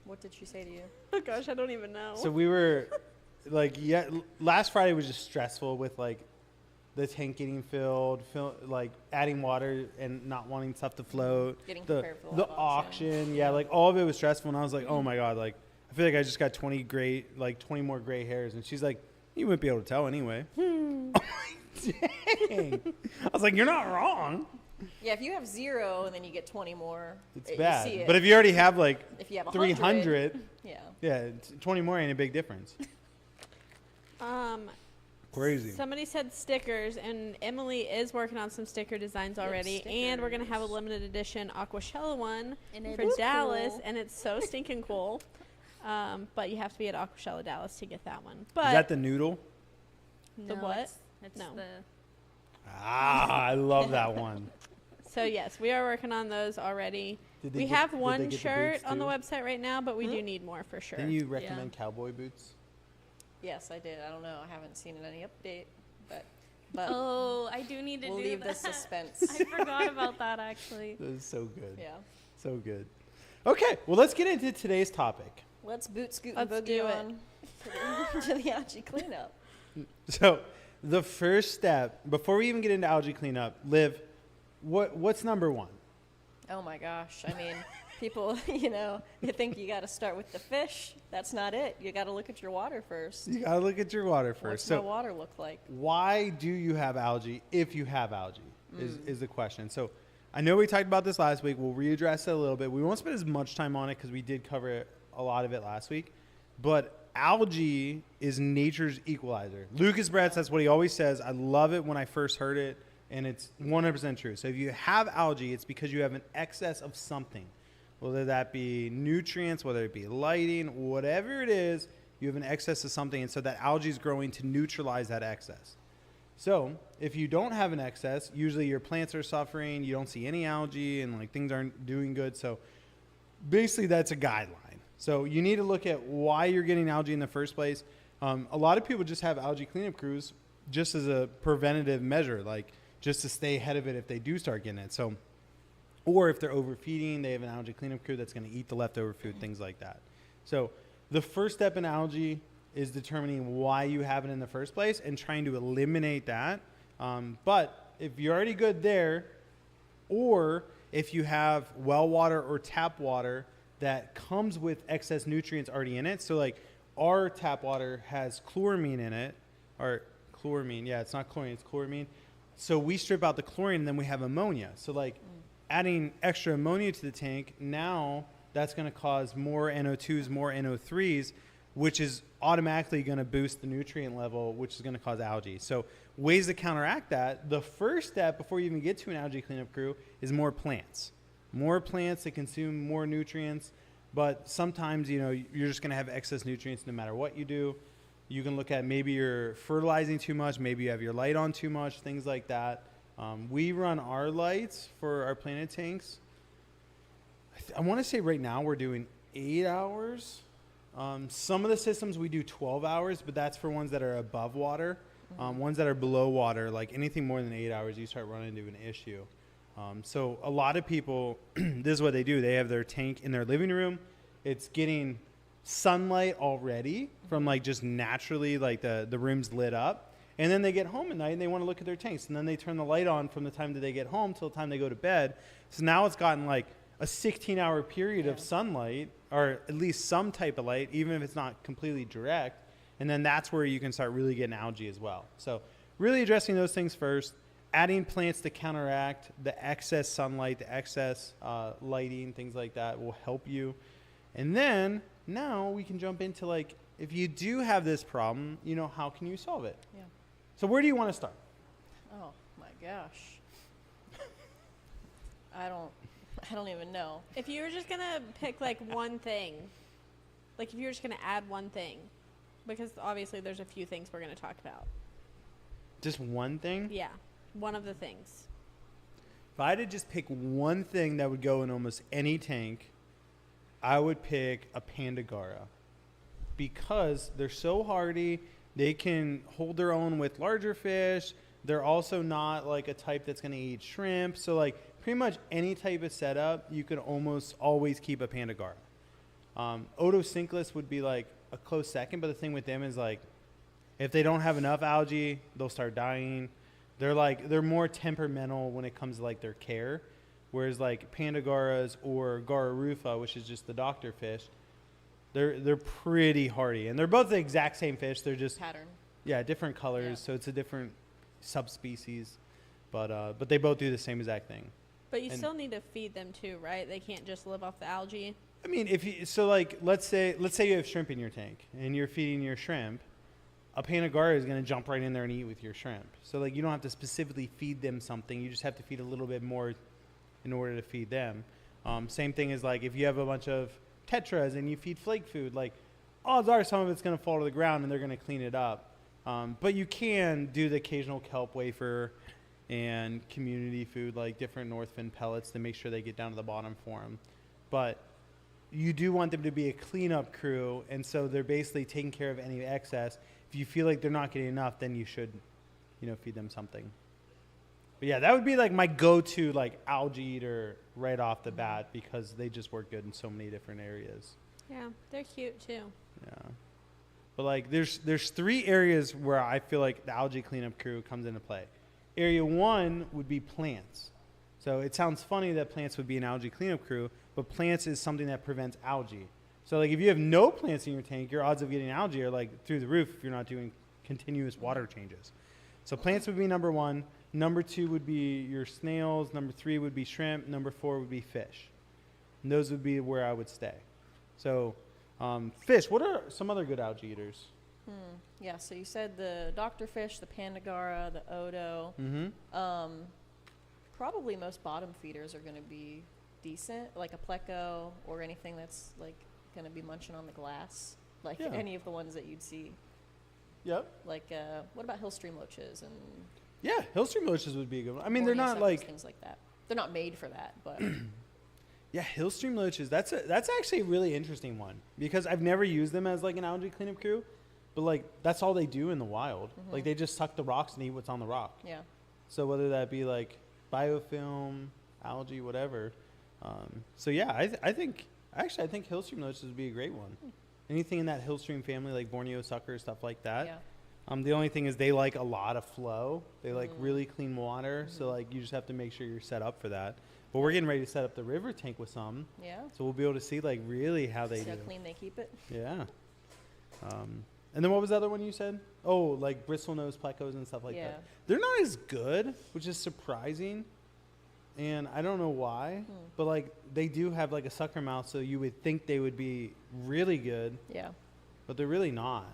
What did she say to you? Oh gosh, I don't even know. So we were like, last Friday was just stressful with like the tank getting filled, like adding water and not wanting stuff to float. Getting the prepared for the live auction. Yeah, like all of it was stressful. And I was like, oh my God, like I feel like I just got 20 more gray hairs. And she's like, you wouldn't be able to tell anyway. I'm like, dang. I was like, you're not wrong. Yeah, if you have 0 and then you get 20 more, It's you bad. see it. But if you already have like if you have 300, yeah. yeah, 20 more ain't a big difference. Crazy. Somebody said stickers, and Emily is working on some sticker designs already, and we're gonna have a stickers. limited edition Aquashella one And it for is Dallas, cool. and it's so stinking cool. But you have to be at Aquashella Dallas to get that one. But Is that the noodle? The what? It's No. the I love that one. so yes, we are working on those already. Did they We get- have did they one get the shirt boots on the too? website right now, but we do need more for sure. Didn't you recommend cowboy boots? Yes, I did. I don't know. I haven't seen any update, but Oh, I do need to we'll do leave the that. suspense. I forgot about that actually. That is so good. Yeah. So good. Okay, well, let's get into today's topic. Let's boot scoot Let's and do boogie it. on to the algae cleanup. So, the first step, before we even get into algae cleanup, Liv, what's number one? Oh my gosh. I mean, people, you think you got to start with the fish. That's not it. You got to look at your water first. You gotta look at your water first. What's So, my water look like? why do you have algae if you have algae is the question. So, I know we talked about this last week. We'll readdress it a little bit. We won't spend as much time on it because we did cover a lot of it last week. But algae is nature's equalizer. Lucas Bretz, that's what he always says. I love it when I first heard it, and it's 100% true. So if you have algae, it's because you have an excess of something, whether that be nutrients, whether it be lighting, whatever it is, you have an excess of something, and so that algae is growing to neutralize that excess. So if you don't have an excess, usually your plants are suffering, you don't see any algae, and like things aren't doing good. So basically that's a guideline. So you need to look at why you're getting algae in the first place. A lot of people just have algae cleanup crews just as a preventative measure, like just to stay ahead of it if they do start getting it. So, or if they're overfeeding, they have an algae cleanup crew that's going to eat the leftover food, things like that. So the first step in algae is determining why you have it in the first place and trying to eliminate that. But if you're already good there, or if you have well water or tap water that comes with excess nutrients already in it. So like our tap water has chloramine in it, or chloramine. Yeah, it's not chlorine, it's chloramine. So we strip out the chlorine and then we have ammonia. So like adding extra ammonia to the tank, now that's going to cause more NO2s, more NO3s, which is automatically going to boost the nutrient level, which is going to cause algae. So ways to counteract that, the first step before you even get to an algae cleanup crew is more plants. More plants that consume more nutrients, but sometimes, you know, you're just going to have excess nutrients no matter what you do. You can look at maybe you're fertilizing too much, maybe you have your light on too much, things like that. We run our lights for our planted tanks. I want to say right now we're doing 8 hours. Some of the systems we do 12 hours, but that's for ones that are above water. Ones that are below water, like anything more than 8 hours, you start running into an issue. So a lot of people, this is what they do. They have their tank in their living room. It's getting sunlight already from like just naturally, like the room's lit up. And then they get home at night and they want to look at their tanks. And then they turn the light on from the time that they get home till the time they go to bed. So now it's gotten like a 16-hour period of sunlight, or at least some type of light, even if it's not completely direct. And then that's where you can start really getting algae as well. So really addressing those things first, adding plants to counteract the excess sunlight, the excess lighting, things like that will help you. And then now we can jump into like, if you do have this problem, you know, how can you solve it? Yeah. So where do you want to start? Oh my gosh. I don't even know. If you were just going to pick like one thing, like if you were just going to add one thing, because obviously there's a few things we're going to talk about. Just one thing? Yeah, one of the things. If I had to just pick one thing that would go in almost any tank, I would pick a Pandagara, because they're so hardy. They can hold their own with larger fish. They're also not like a type that's going to eat shrimp. So like pretty much any type of setup, you can almost always keep a Pandagara. Otocinclus would be like a close second, but the thing with them is like, if they don't have enough algae, they'll start dying. They're more temperamental when it comes to like their care. Whereas like Pandagaras or Gara rufa, which is just the doctor fish, they're pretty hardy, and they're both the exact same fish. They're just Pattern. Yeah, different colors, Yeah. so it's a different subspecies, but they both do the same exact thing. But you And- still need to feed them too, right? They can't just live off the algae. I mean, let's say you have shrimp in your tank and you're feeding your shrimp, a Pandagara is going to jump right in there and eat with your shrimp. So like you don't have to specifically feed them something. You just have to feed a little bit more in order to feed them. Same thing as like if you have a bunch of tetras and you feed flake food, like odds are some of it's going to fall to the ground and they're going to clean it up. But you can do the occasional kelp wafer and community food, like different Northfin pellets, to make sure they get down to the bottom for them. But you do want them to be a cleanup crew, and so they're basically taking care of any excess. If you feel like they're not getting enough, then you should, feed them something. But yeah, that would be like my go-to like algae eater right off the bat, because they just work good in so many different areas. Yeah, they're cute too. Yeah. But like there's 3 areas where I feel like the algae cleanup crew comes into play. Area 1 would be plants. So it sounds funny that plants would be an algae cleanup crew, but plants is something that prevents algae. So like if you have no plants in your tank, your odds of getting algae are like through the roof if you're not doing continuous water changes. So plants would be number 1. Number 2 would be your snails. Number 3 would be shrimp. Number 4 would be fish. And those would be where I would stay. So fish, what are some other good algae eaters? Yeah, so you said the doctor fish, the Pandagara, the Odo. Mm-hmm. Probably most bottom feeders are going to be decent, like a pleco or anything that's like going to be munching on the glass, like Yeah. any of the ones that you'd see. Yep. Like, what about hill stream loaches and Yeah, hill stream loaches would be a good one. I mean, they're not Borneo like, things like that. They're not made for that, but Yeah, hill stream loaches. That's actually a really interesting one because I've never used them as like an algae cleanup crew, but like that's all they do in the wild. Mhm. Like they just suck the rocks and eat what's on the rock. Yeah. So whether that be like biofilm, algae, whatever. So yeah, I think hill stream loaches would be a great one. Anything in that hill stream family, like Borneo sucker, stuff like that. Yeah. The only thing is they like a lot of flow. They like Mm. really clean water. So Mhm. like you just have to make sure you're set up for that. But we're getting ready to set up the river tank with some. Yeah. So we'll be able to see like really how they See how do. clean they keep it. Yeah. And then what was the other one you said? Oh, like bristlenose plecos and stuff like Yeah. that. They're not as good, which is surprising. And I don't know why, but like they do have like a sucker mouth, so you would think they would be really good, Yeah. but they're really not.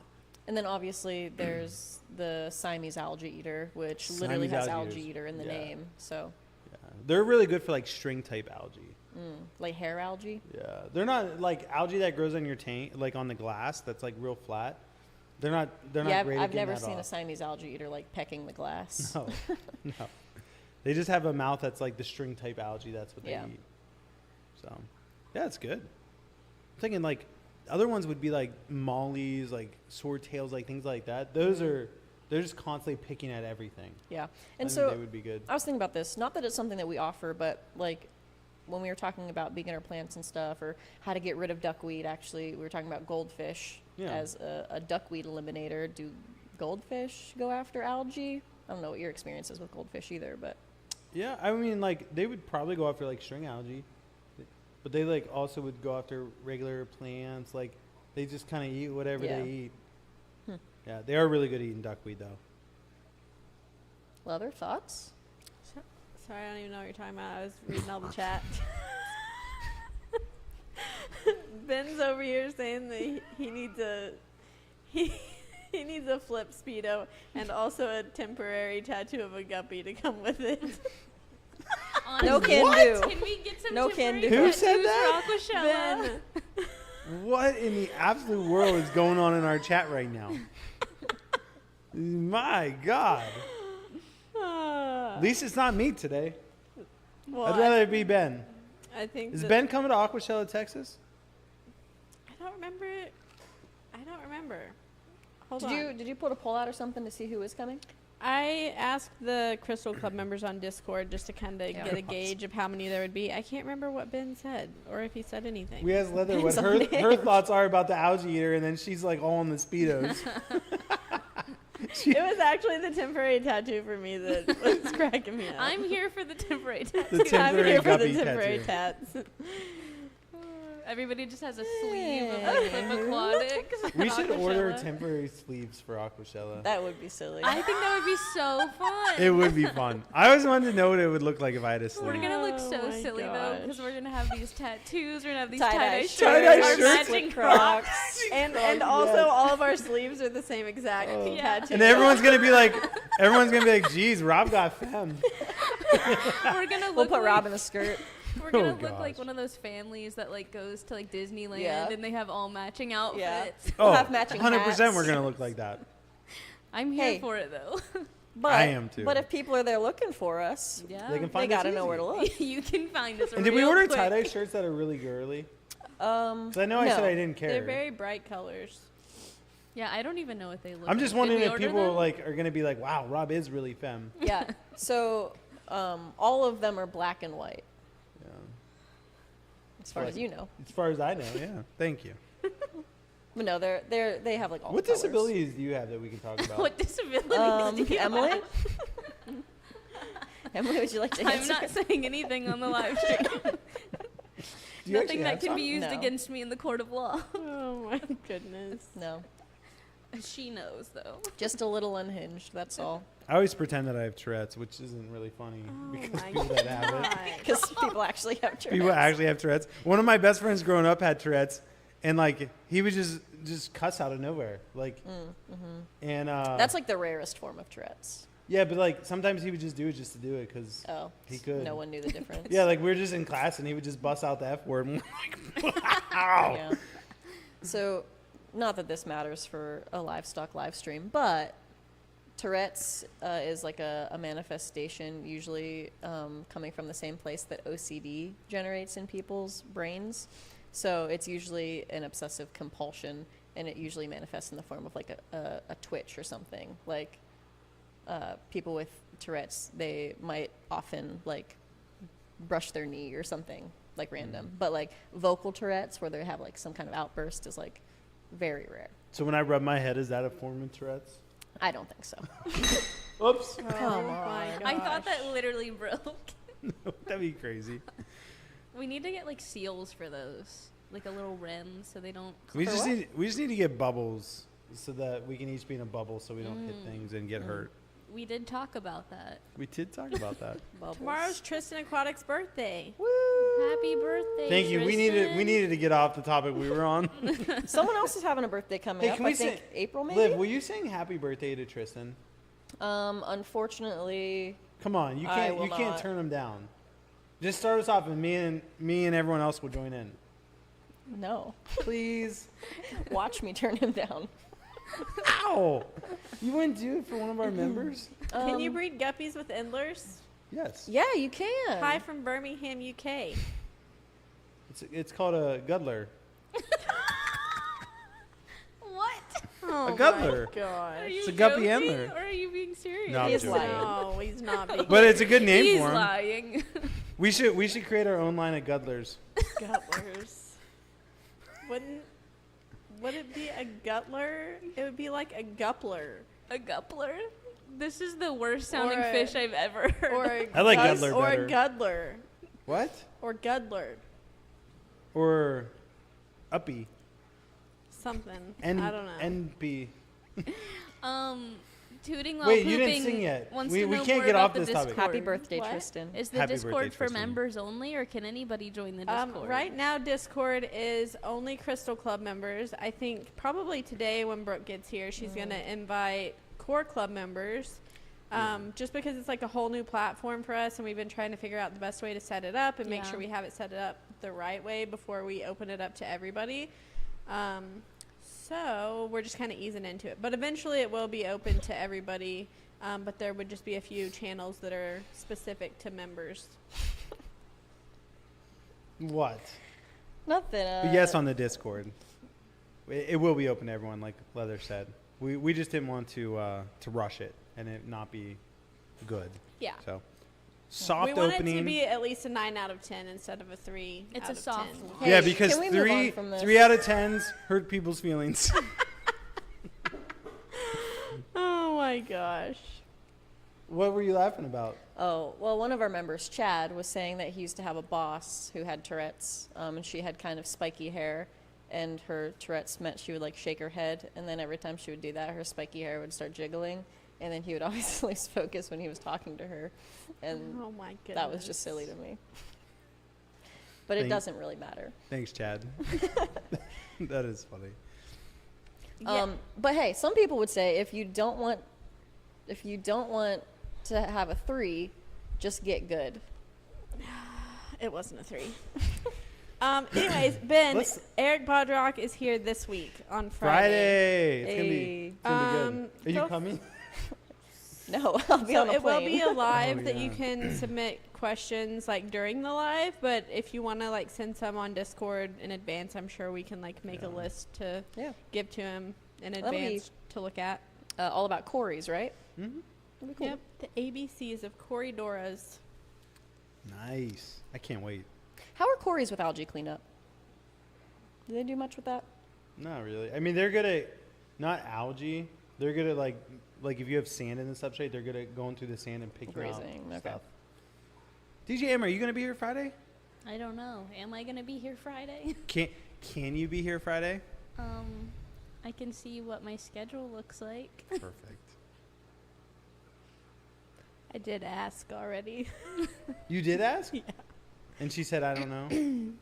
And then obviously there's the Siamese algae eater, which literally Siamese has algae algae eaters. eater in the Yeah. name. So, Yeah. They're really good for like string type algae. like hair algae. Yeah. They're not like algae that grows on your tank, like on the glass that's like real flat. They're not Yeah, great at I've getting never that seen a off. Siamese algae eater like pecking the glass. No. No. They just have a mouth that's like the string type algae. That's what they Yeah. eat. So, yeah, it's good. I'm thinking like other ones would be like mollies, like swordtails, like things like that. Those are, they're just constantly picking at everything. Yeah. I And think so they would be good. I was thinking about this. Not that it's something that we offer, but like when we were talking about beginner plants and stuff, or how to get rid of duckweed, actually, we were talking about goldfish Yeah. as a duckweed eliminator. Do goldfish go after algae? I don't know what your experience is with goldfish either, but Yeah, I mean, like they would probably go after like string algae, but they like also would go after regular plants. Like they just kind of eat whatever Yeah. they eat. Hmm. Yeah, they are really good at eating duckweed though. other thoughts? Sorry, I don't even know what you're talking about. I was reading all the chat. Ben's over here saying that he needs a he needs a flip speedo and also a temporary tattoo of a guppy to come with it. No Honestly, can do. Can we get some No can temporary do. Who tattoos said that? for Aquashella? Ben, What in the absolute world is going on in our chat right now? My God. At least it's not me today. well, I'd rather it be Ben. I think Is that- Ben coming to Aquashella, Texas? I don't remember it. I don't remember. Hold Did on. you put a poll out or something to see who is coming? I asked the Crystal Club members on Discord just to kind of Yeah. get a gauge of how many there would be. I can't remember what Ben said or if he said anything. We asked Leather what Depends on her the thoughts are about the algae eater, and then she's like all in the Speedos. It was actually the temporary tattoo for me that was cracking me up. I'm here for the temporary The tattoo. I'm temporary here for the guppy temporary tattoo. tats. Everybody just has a sleeve of like Flip Aquatics. We at should order Aquashella. temporary sleeves for Aquashella. That would be silly. I think that would be so fun. It would be fun. I always wanted to know what it would look like if I had a We're sleeve. gonna look Oh so my silly though, gosh. because we're gonna have these tattoos. We're gonna have these Tie-dye tie-dye shirts. shirts, Tie-dye our shirts. matching Crocs. Crocs. And Yes. also all of our sleeves are the same exact Oh. Yeah. tattoo. And everyone's gonna be like, geez, Rob got femme. We're gonna We'll look put like, Rob in a skirt. We're gonna Oh, look like gosh. one of those families that like goes to like Disneyland Yeah. and they have all matching outfits. Yeah. Oh, We'll have matching 100% hats. we're gonna look like that. I'm here Hey. for it though. But, I am too. But if people are there looking for us, Yeah. They can they find us gotta know easy. where to look. You can find us. And did we real order quick. tie-dye shirts that are really girly? 'Cause I know I no. said I didn't care. They're very bright colors. Yeah, I don't even know what they look. I'm just like. wondering Did we if order people them? like are gonna be like, wow, Rob is really femme. Yeah. So all of them are black and white, Yeah. as far as you know. As far as I know, yeah. Thank you. But no, they have like all What colors. disabilities do you have that we can talk about? What disabilities do you Emily? have? Emily, would you like to I'm answer? not saying anything on the live stream. Do you Nothing actually that have can some? be used No. against me in the court of law. Oh my goodness. No, She knows though. just a little unhinged. That's all. I always pretend that I have Tourette's, which isn't really funny Oh because my people that have it. God. Because people actually have Tourette's. People actually have Tourette's. One of my best friends growing up had Tourette's, and like he would just cuss out of nowhere, like, and That's like the rarest form of Tourette's. yeah, but like sometimes he would just do it just to do it because Oh, He could. No one knew the difference. yeah, like we were just in class and he would just bust out the F word and we're like, wow. Yeah. So, not that this matters for a livestock live stream, but Tourette's is like a manifestation, usually coming from the same place that OCD generates in people's brains. So it's usually an obsessive compulsion, and it usually manifests in the form of like a twitch or something. Like people with Tourette's, they might often like brush their knee or something like random. But like vocal Tourette's, where they have like some kind of outburst, is like very rare. So when I rub my head, is that a form of Tourette's? I don't think so. Oops. Come on. I thought that literally broke. That'd be crazy. We need to get like seals for those, like a little rim, so they don't. We just need to get bubbles so that we can each be in a bubble, so we don't hit things and get hurt. We did talk about that. We did talk about that. Bubbles. Tomorrow's Tristan Aquatic's birthday. Happy birthday! Thank you. Tristan. We needed to get off the topic we were on. Someone else is having a birthday coming up. Can I we think say, April maybe. Liv, will you sing happy birthday to Tristan? Unfortunately, Come on, you I can't will not. turn him down. Just start us off, and me and everyone else will join in. no. Please. Watch me turn him down. Ow! You wouldn't do it for one of our members? Can you breed guppies with endlers? Yes. Yeah, you can. Hi from Birmingham, UK. It's called a guddler. What? Oh guddler. my gosh. Are you It's a guppy joking, antler. or are you being serious? No, I'm He's joking. lying. No, he's not being But it's a good name He's for him. lying. We should create our own line of guddlers. guttlers. Would it be a guttler? It would be like a guppler. A guppler? This is the worst sounding Or a- fish I've ever heard. Or a I like gus- guddler Or better. a guddler. What? Or guddler. Or uppy. Something. N I don't know. NP. Tooting while Wait, pooping you didn't sing yet. wants We to know can't more get about off the this topic. Discord. Happy birthday, What? Tristan. Is the Happy Discord birthday, for Tristan. members only, or can anybody join the Discord? Right now, Discord is only Crystal Club members. I think probably today when Brooke gets here, she's going to invite Core Club members. Just because it's like a whole new platform for us, and we've been trying to figure out the best way to set it up and make Yeah. sure we have it set up the right way before we open it up to everybody. So we're just kind of easing into it. But eventually it will be open to everybody, but there would just be a few channels that are specific to members. What? Nothing. But yes, on the Discord. It will be open to everyone, like Leather said. We just didn't want to rush it and it not be good. Yeah. So soft we want opening. it to be at least a 9 out of 10 instead of a 3 It's out a of soft 10. one. Hey, yeah, because can we move on from this? 3 out of 10s hurt people's feelings. Oh my gosh. What were you laughing about? Oh, well, one of our members, Chad, was saying that he used to have a boss who had Tourette's, and she had kind of spiky hair, and her Tourette's meant she would like shake her head, and then every time she would do that, her spiky hair would start jiggling, and then he would always lose focus when he was talking to her, and Oh my goodness. that was just silly to me. But it Thank- doesn't really matter. Thanks, Chad. That is funny. Yeah. But hey, some people would say if you don't want to have a 3, just get good. It wasn't a 3. Anyways, Ben, Let's- Eric Bodrock is here this week on Friday. It's Hey. gonna be good. Are you go- coming? No, I'll be So on a it will plane. be a live Oh, that you yeah. can submit questions like during the live, but if you want to like send some on Discord in advance, I'm sure we can like make a list to Yeah. give to him in That'll be- advance to look at. All about Corey's, right? Mm-hmm. That'd be cool. Yep, the ABCs of Corridoras. Nice. I can't wait. How are Corey's with Algae Clean Up? Do they do much with that? Not really. I mean, they're good at not algae. They're good at like if you have sand in the substrate, they're good at going through the sand and picking Grazing, out okay. stuff. DJ M, are you gonna be here Friday? I don't know. Am I gonna be here Friday? Can you be here Friday? I can see what my schedule looks like. Perfect. I did ask already. You did ask? Yeah. And she said, I don't know.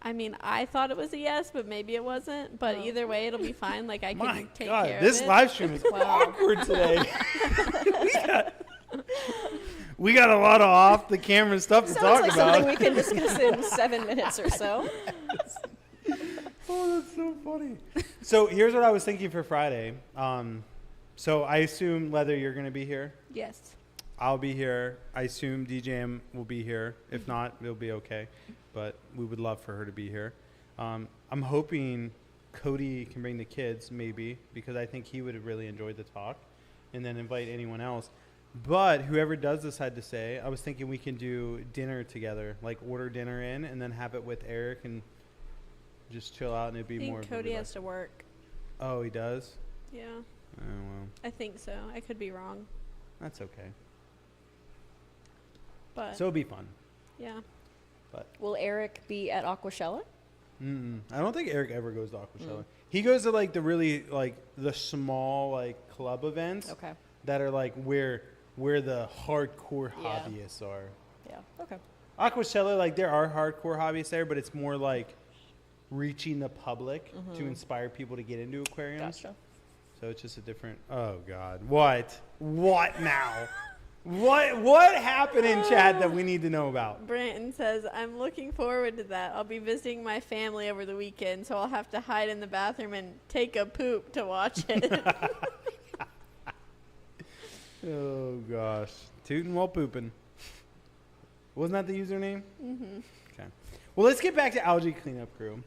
I mean, I thought it was a yes, but maybe it wasn't. But Oh. either way, it'll be fine. Like I can My take God, care this of it. live stream is Wow. awkward today. we got a lot of off the camera stuff to Sounds talk like about. something we can discuss in 7 minutes or so. Oh, that's so funny. So here's what I was thinking for Friday. So I assume, Leather, you're going to be here. Yes. I'll be here. I assume DJM will be here. If not, it'll be okay. But we would love for her to be here. I'm hoping Cody can bring the kids, maybe, because I think he would have really enjoyed the talk, and then invite anyone else. But whoever does decide to stay, I was thinking we can do dinner together, like order dinner in and then have it with Eric and just chill out, and it'd be more. I think Cody has to work. Oh, he does? Yeah. Oh, well. I think so. I could be wrong. That's okay. But So it'll be fun. yeah. But Will Eric be at Aquashella? I don't think Eric ever goes to Aquashella. He goes to like the really like the small like club events Okay. that are like where the hardcore Yeah. hobbyists are. Yeah. Okay. Aquashella, like there are hardcore hobbyists there, but it's more like reaching the public to inspire people to get into aquariums. Gotcha. So it's just a different. Oh God, what now? What happened in chat that we need to know about? Branton says, I'm looking forward to that. I'll be visiting my family over the weekend, so I'll have to hide in the bathroom and take a poop to watch it. Oh gosh, tooting while pooping. Wasn't that the username? Mm-hmm. Okay. Well, let's get back to Algae Clean Up Crew.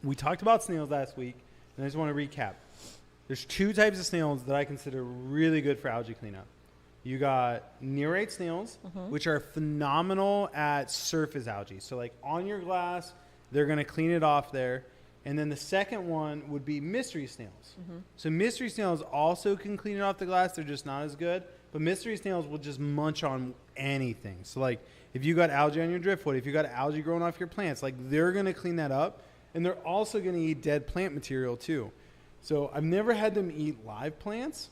We talked about snails last week, and I just want to recap. There's two types of snails that I consider really good for algae cleanup. You got nearite snails, which are phenomenal at surface algae. So like on your glass, they're going to clean it off there. And then the second one would be mystery snails. So mystery snails also can clean it off the glass. They're just not as good. But mystery snails will just munch on anything. So like if you got algae on your driftwood, if you got algae growing off your plants, like they're going to clean that up. And they're also going to eat dead plant material too. So I've never had them eat live plants,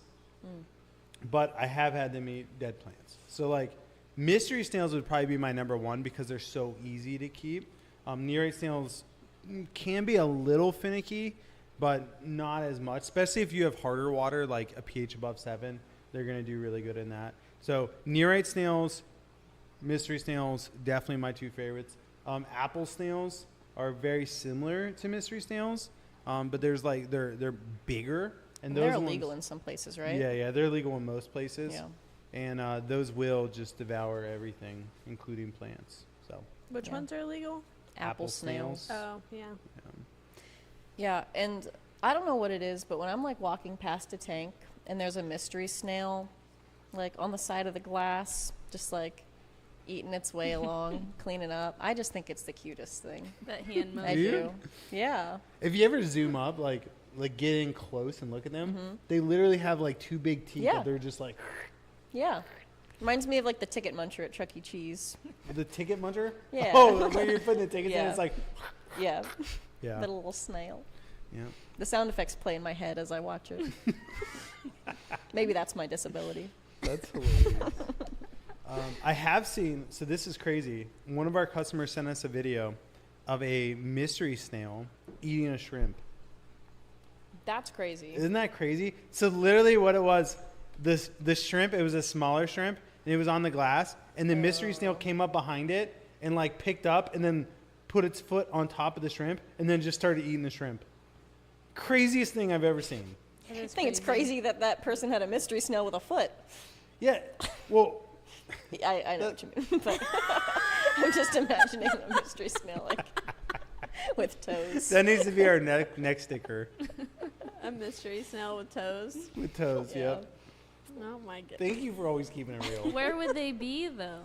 but I have had them eat dead plants. So like mystery snails would probably be my number one because they're so easy to keep. Nearite snails can be a little finicky, but not as much, especially if you have harder water, like a pH above 7, they're going to do really good in that. So nearite snails, mystery snails, definitely my two favorites. Apple snails are very similar to mystery snails. But there's like they're bigger, and those They're ones, illegal in some places, right? Yeah, they're legal in most places. Yeah. And those will just devour everything, including plants. So Which Yeah. ones are illegal? Apple snails. Oh, yeah. Yeah, and I don't know what it is, but when I'm like walking past a tank and there's a mystery snail, like on the side of the glass, just like eating its way along, cleaning up, I just think it's the cutest thing. That hand I motion. do. Yeah. if you ever zoom up, like get in close and look at them, they literally have like two big teeth Yeah. that they're just like Yeah. Reminds me of like the ticket muncher at Chuck E. Cheese. the ticket muncher. Yeah. Oh, where you're putting the tickets in, Yeah. it's like Yeah. yeah, The little snail. yeah. The sound effects play in my head as I watch it. Maybe that's my disability. That's hilarious. I have seen, so this is crazy. One of our customers sent us a video of a mystery snail eating a shrimp. That's crazy. Isn't that crazy? So literally what it was, the shrimp, it was a smaller shrimp, and it was on the glass, and the mystery snail came up behind it and like picked up and then put its foot on top of the shrimp and then just started eating the shrimp. Craziest thing I've ever seen. I think it's crazy that that person had a mystery snail with a foot. Yeah, well, I know what you mean, but I'm just imagining a mystery snail like with toes. that needs to be our next sticker. A mystery snail with toes. With toes, Yeah. yep. Oh, my goodness. Thank you for always keeping it real. Where would they be though?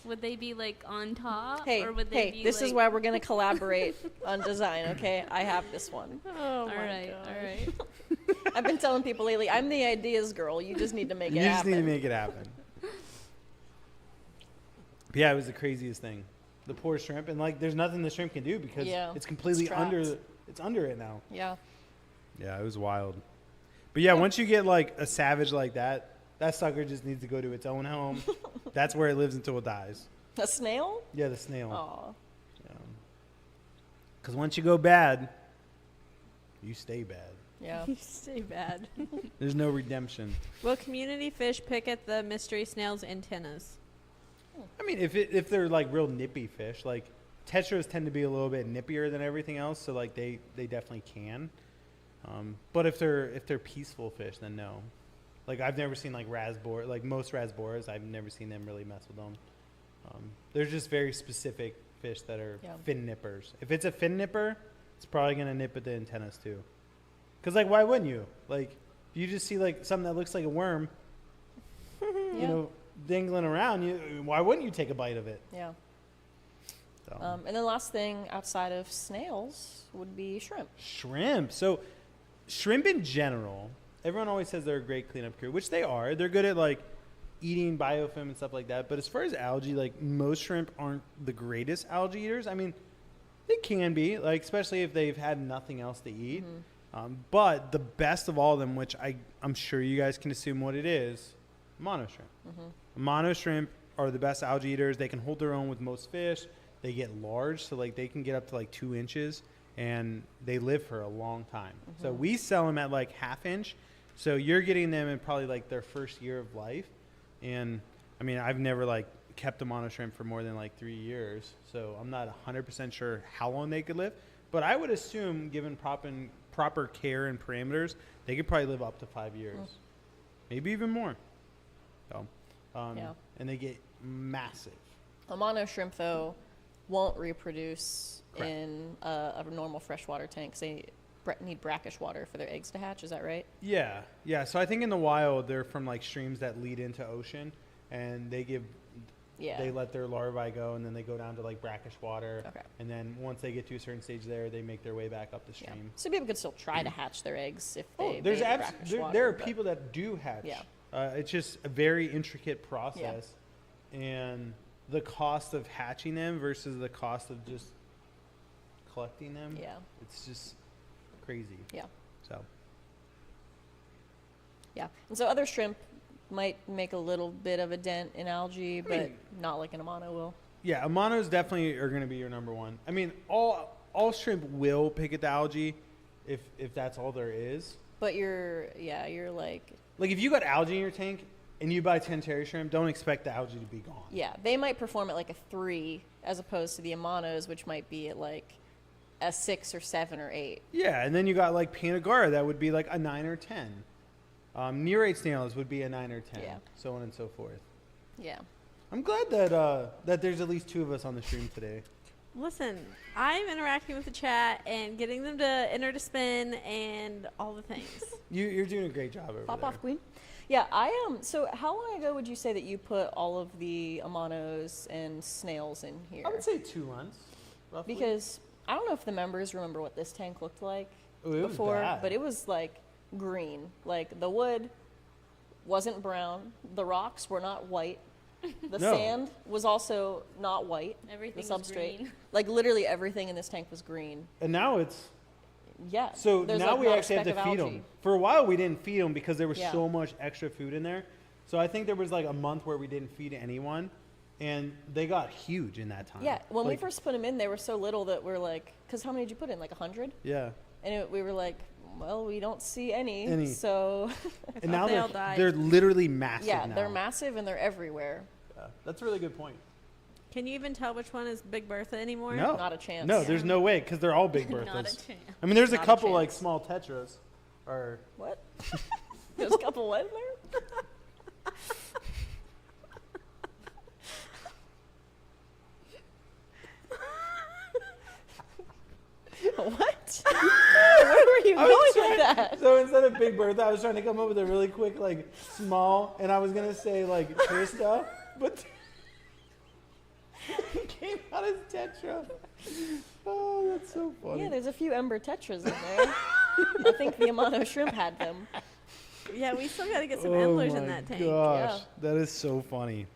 Would they be like on top, Hey, or would they hey, be this like, is why we're gonna collaborate on design, okay? I have this one. Oh, All my right, gosh. all right. I've been telling people lately, I'm the ideas girl. You just need to make You it just happen. need to make it happen. But yeah, it was the craziest thing. The poor shrimp, and like, there's nothing the shrimp can do because Yeah, it's completely it's under. trapped. It's under it now. Yeah. Yeah, it was wild. But yeah, once you get like a savage like that, that sucker just needs to go to its own home. That's where it lives until it dies. A snail? Yeah, the snail. Aw. Because once you go bad, you stay bad. Yeah. You stay bad. There's no redemption. Will community fish pick at the mystery snail's antennas? I mean, if they're like real nippy fish, like tetras tend to be a little bit nippier than everything else, so like they definitely can. But if they're peaceful fish, then no. Like I've never seen like most rasboras. I've never seen them really mess with them. They're just very specific fish that are fin nippers. If it's a fin nipper, it's probably gonna nip at the antennas too. Cause like why wouldn't you? Like you just see like something that looks like a worm, you know, dangling around. Why wouldn't you take a bite of it? Yeah. So. And then the last thing outside of snails would be shrimp. Shrimp. So shrimp in general, everyone always says they're a great cleanup crew, which they are. They're good at like eating biofilm and stuff like that. But as far as algae, like most shrimp aren't the greatest algae eaters. I mean, they can be, like especially if they've had nothing else to eat. But the best of all of them, which I'm sure you guys can assume what it is, mono shrimp. Mono shrimp are the best algae eaters. They can hold their own with most fish. They get large, so like they can get up to like 2 inches, and they live for a long time. So we sell them at like 1/2 inch. So you're getting them in probably like their first year of life. And I mean, I've never like kept a mono shrimp for more than like 3 years. So I'm not 100% sure how long they could live. But I would assume, given proper care and parameters, they could probably live up to 5 years, maybe even more. So, and they get massive. A mono shrimp, though, won't reproduce Correct. in a normal freshwater tank. 'Cause they need brackish water for their eggs to hatch. Is that right? Yeah. So I think in the wild, they're from like streams that lead into ocean, and they let their larvae go, and then they go down to like brackish water. Okay. And then once they get to a certain stage there, they make their way back up the Yeah. stream. So people could still try to hatch their eggs if they There's made brackish water, there are but- people that do hatch. Yeah. It's just a very intricate process, and the cost of hatching them versus the cost of just collecting them. Yeah. It's just crazy. Yeah. So Yeah. And so other shrimp might make a little bit of a dent in algae, but not like an amano will. yeah, amanos definitely are going to be your number one. I mean, all shrimp will pick at the algae if that's all there is. But you're like, Like if you got algae in your tank and you buy 10 terry shrimp, don't expect the algae to be gone. yeah, they might perform at like a 3 as opposed to the amanos, which might be at like a 6 or 7 or 8. Yeah, and then you got like Panagara that would be like a 9 or 10. Nearate snails would be a 9 or 10. Yeah. So on and so forth. Yeah. I'm glad that there's at least 2 of us on the stream today. Listen, I'm interacting with the chat and getting them to enter to spin and all the things. You're doing a great job over Pop there. off, queen. Yeah, I am. So how long ago would you say that you put all of the amanos and snails in here? I would say 2 months, roughly. Because I don't know if the members remember what this tank looked like Ooh, it was before, bad. but it was like green. Like the wood wasn't brown, the rocks were not white, the No. sand was also not white. Everything the was substrate, green. like literally everything in this tank was green. And now it's Yeah. so there's, now like, we not a actually have speck to of feed algae. them. For a while we didn't feed them because there was Yeah. so much extra food in there. So I think there was like a month where we didn't feed anyone, and they got huge in that time. Yeah, when we Like, first put them in, they were so little that we're like, because how many did you put in? Like 100? yeah. And we were like, well, we don't see any. Any. So, And now they all died. they're literally massive yeah, now. they're massive and they're everywhere. Yeah, that's a really good point. Can you even tell which one is Big Bertha anymore? No. Not a chance. No, there's no way because they're all big Not a Berthas. chance. I mean, there's a Not a couple like chance. small tetras, or What? There's a couple what in there? What? Where were you I was going with trying- that? So instead of Big Bertha, I was trying to come up with a really quick like small, and I was gonna say like Trista, but it came out as Tetra. Oh, that's so funny. Yeah, there's a few Ember Tetras in there. I think the Amano shrimp had them. Yeah, we still got to get some Oh endlers in my that tank. Gosh, Yeah. that is so funny.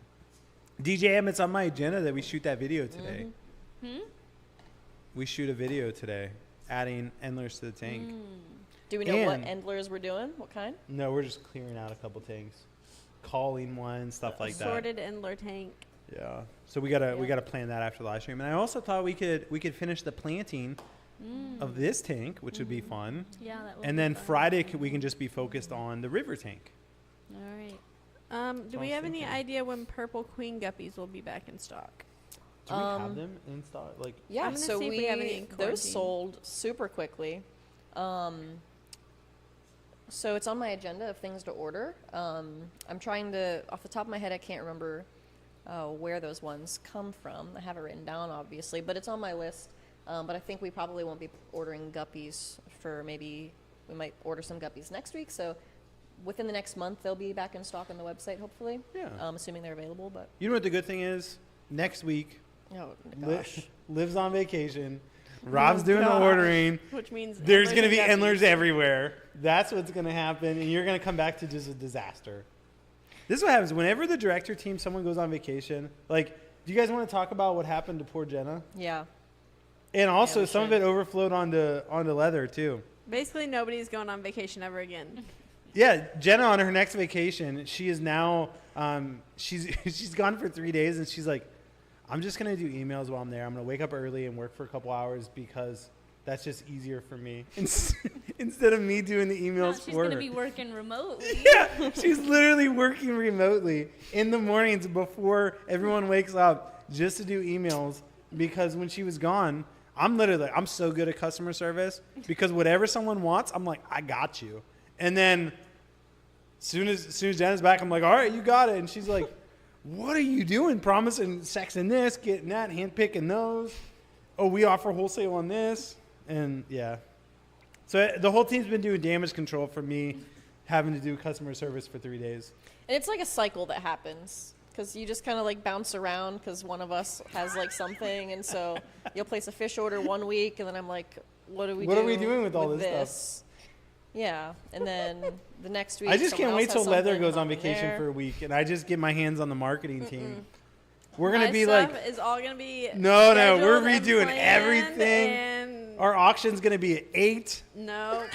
DJ M, it's on my agenda that we shoot that video today. Hmm? We shoot a video today, adding endlers to the tank. Do we know what And- endlers we're doing? What kind? No, we're just clearing out a couple tanks, calling one, stuff like that. Sorted endler tank. Yeah. So we gotta Yeah. plan that after the live stream. And I also thought we could finish the planting of this tank, which would be fun. Yeah, that would And be then fun. Friday we can just be focused on the river tank. All right. Do I we was have any thinking. idea when purple queen guppies will be back in stock? Do we have them in stock? Like, Yeah, I'm gonna so see if we have any in those quarantine. sold super quickly. So it's on my agenda of things to order. I'm trying to, off the top of my head, I can't remember where those ones come from. I have it written down, obviously, but it's on my list. But I think we probably won't be ordering guppies for maybe, we might order some guppies next week. So within the next month, they'll be back in stock on the website, hopefully. Yeah. Assuming they're available, but. You know what the good thing is? Next week, Oh, gosh. Liv's on vacation. Rob's Oh, doing the gosh. ordering. Which means There's endlers going to be and endlers guppies. everywhere. That's what's going to happen. And you're going to come back to just a disaster. This is what happens. Whenever the director team, someone goes on vacation, like, do you guys want to talk about what happened to poor Jenna? Yeah. And also, we some of should. it overflowed onto Leather, too. Basically, nobody's going on vacation ever again. Yeah, Jenna on her next vacation, she is now, she's gone for 3 days, and she's like, I'm just going to do emails while I'm there. I'm going to wake up early and work for a couple hours because that's just easier for me instead of me doing the emails She's for going to her. be working remotely. Yeah, she's literally working remotely in the mornings before everyone wakes up just to do emails because when she was gone, I'm so good at customer service because whatever someone wants, I'm like, I got you. And then soon as Jenna's back, I'm like, all right, you got it. And she's like, what are you doing? Promising sexing this, getting that, handpicking those. Oh, we offer wholesale on this. And yeah. So the whole team's been doing damage control for me having to do customer service for 3 days. And it's like a cycle that happens because you just kind of like bounce around because one of us has like something. And so you'll place a fish order 1 week and then I'm like, what are we doing with all this stuff? Yeah. And then the next week, I just can't someone wait else till has Leather something goes on there. vacation for a week and I just get my hands on the marketing team. We're My going to be stuff like, is all going to be no, we're scheduled and redoing planned everything. and Our auction's going to be at 8. no,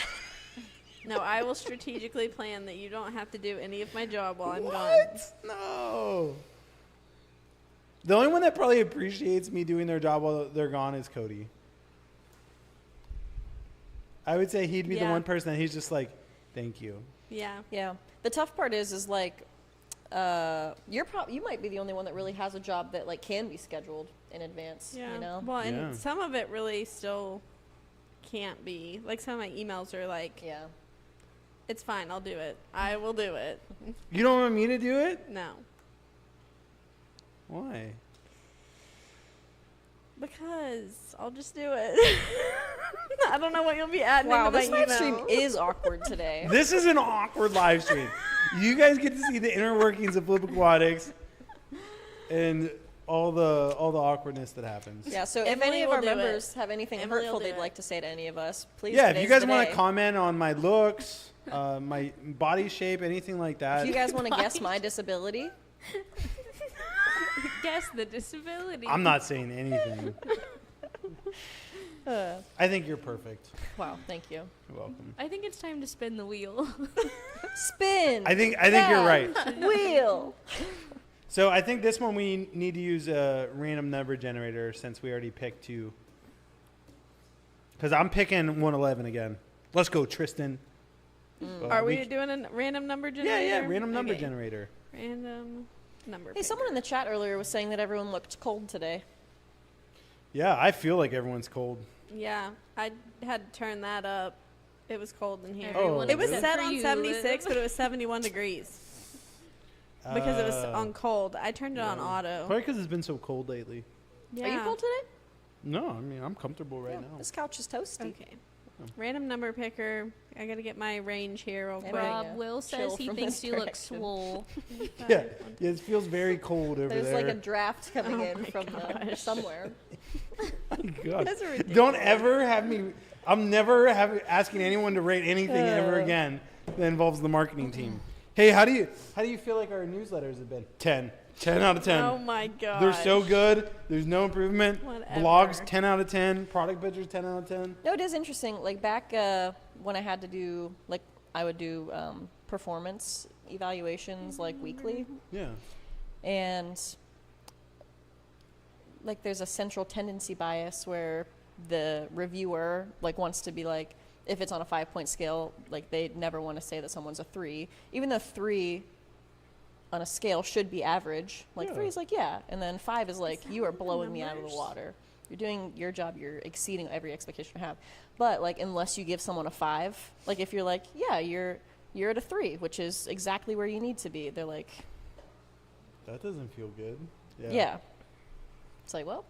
I will strategically plan that you don't have to do any of my job while I'm gone. What? No. The only one that probably appreciates me doing their job while they're gone is Cody. I would say he'd be the Yeah. one person that he's just like, thank you. Yeah. Yeah. The tough part is like, you might be the only one that really has a job that like can be scheduled in advance. Yeah. You know. Well, and Yeah. some of it really still can't be. Like some of my emails are like, Yeah. it's fine, I'll do it. I will do it. You don't want me to do it? No. Why? Because I'll just do it. I don't know what you'll be adding Wow, into this my live email. stream is awkward today. This is an awkward live stream. You guys get to see the inner workings of Flip Aquatics and all the awkwardness that happens. Yeah, so if Emily any of will our do it. members have anything Emily will hurtful do they'd it. like to say to any of us, please. Yeah, if you today's guys the want day. to comment on my looks, my body shape, anything like that. If you guys want to guess my disability, Guess the disability. I'm not saying anything. I think you're perfect. wow, thank you. You're welcome. I think it's time to spin the wheel. Spin. I think you're right. Wheel. So I think this one we need to use a random number generator since we already picked 2. Because I'm picking 111 again. Let's go, Tristan. Are we doing a random number generator? Yeah, random number Okay. generator. Random number. Hey, someone in the chat earlier was saying that everyone looked cold today. Yeah, I feel like everyone's cold. Yeah, I had to turn that up. It was cold in here. Everyone It was except set for on you, 76, Liv. but it was 71 degrees because it was on cold. I turned it on auto. Probably because it's been so cold lately. Yeah. Are you cold today? No, I mean, I'm comfortable right Yeah, now. This couch is toasty. Okay. Random number picker. I got to get my range here real quick. Rob Yeah. Will Chill says he from thinks this you look direction. swole. Yeah, it feels very cold over There's there. like a draft coming Oh in my from gosh. somewhere. God. That's ridiculous. Don't ever have me. I'm never asking anyone to rate anything ever again that involves the marketing team. Hey, how do you feel like our newsletters have been? 10 out of 10. Oh my god. They're so good. There's no improvement. Whatever. Blogs 10 out of 10. Product pictures 10 out of 10. No, it is interesting. Like back when I had to do, like, I would do performance evaluations like weekly, Yeah. and like there's a central tendency bias where the reviewer like wants to be like, if it's on a 5-point scale, like they never want to say that someone's a 3, even though 3 on a scale should be average. Like Yeah. 3 is like, yeah, and then 5 is like, that you are what the blowing me out of the numbers? water. You're doing your job. You're exceeding every expectation you have. But like, unless you give someone a 5, like if you're like, yeah, you're at a 3, which is exactly where you need to be. They're like, That doesn't feel good. yeah. It's like, well,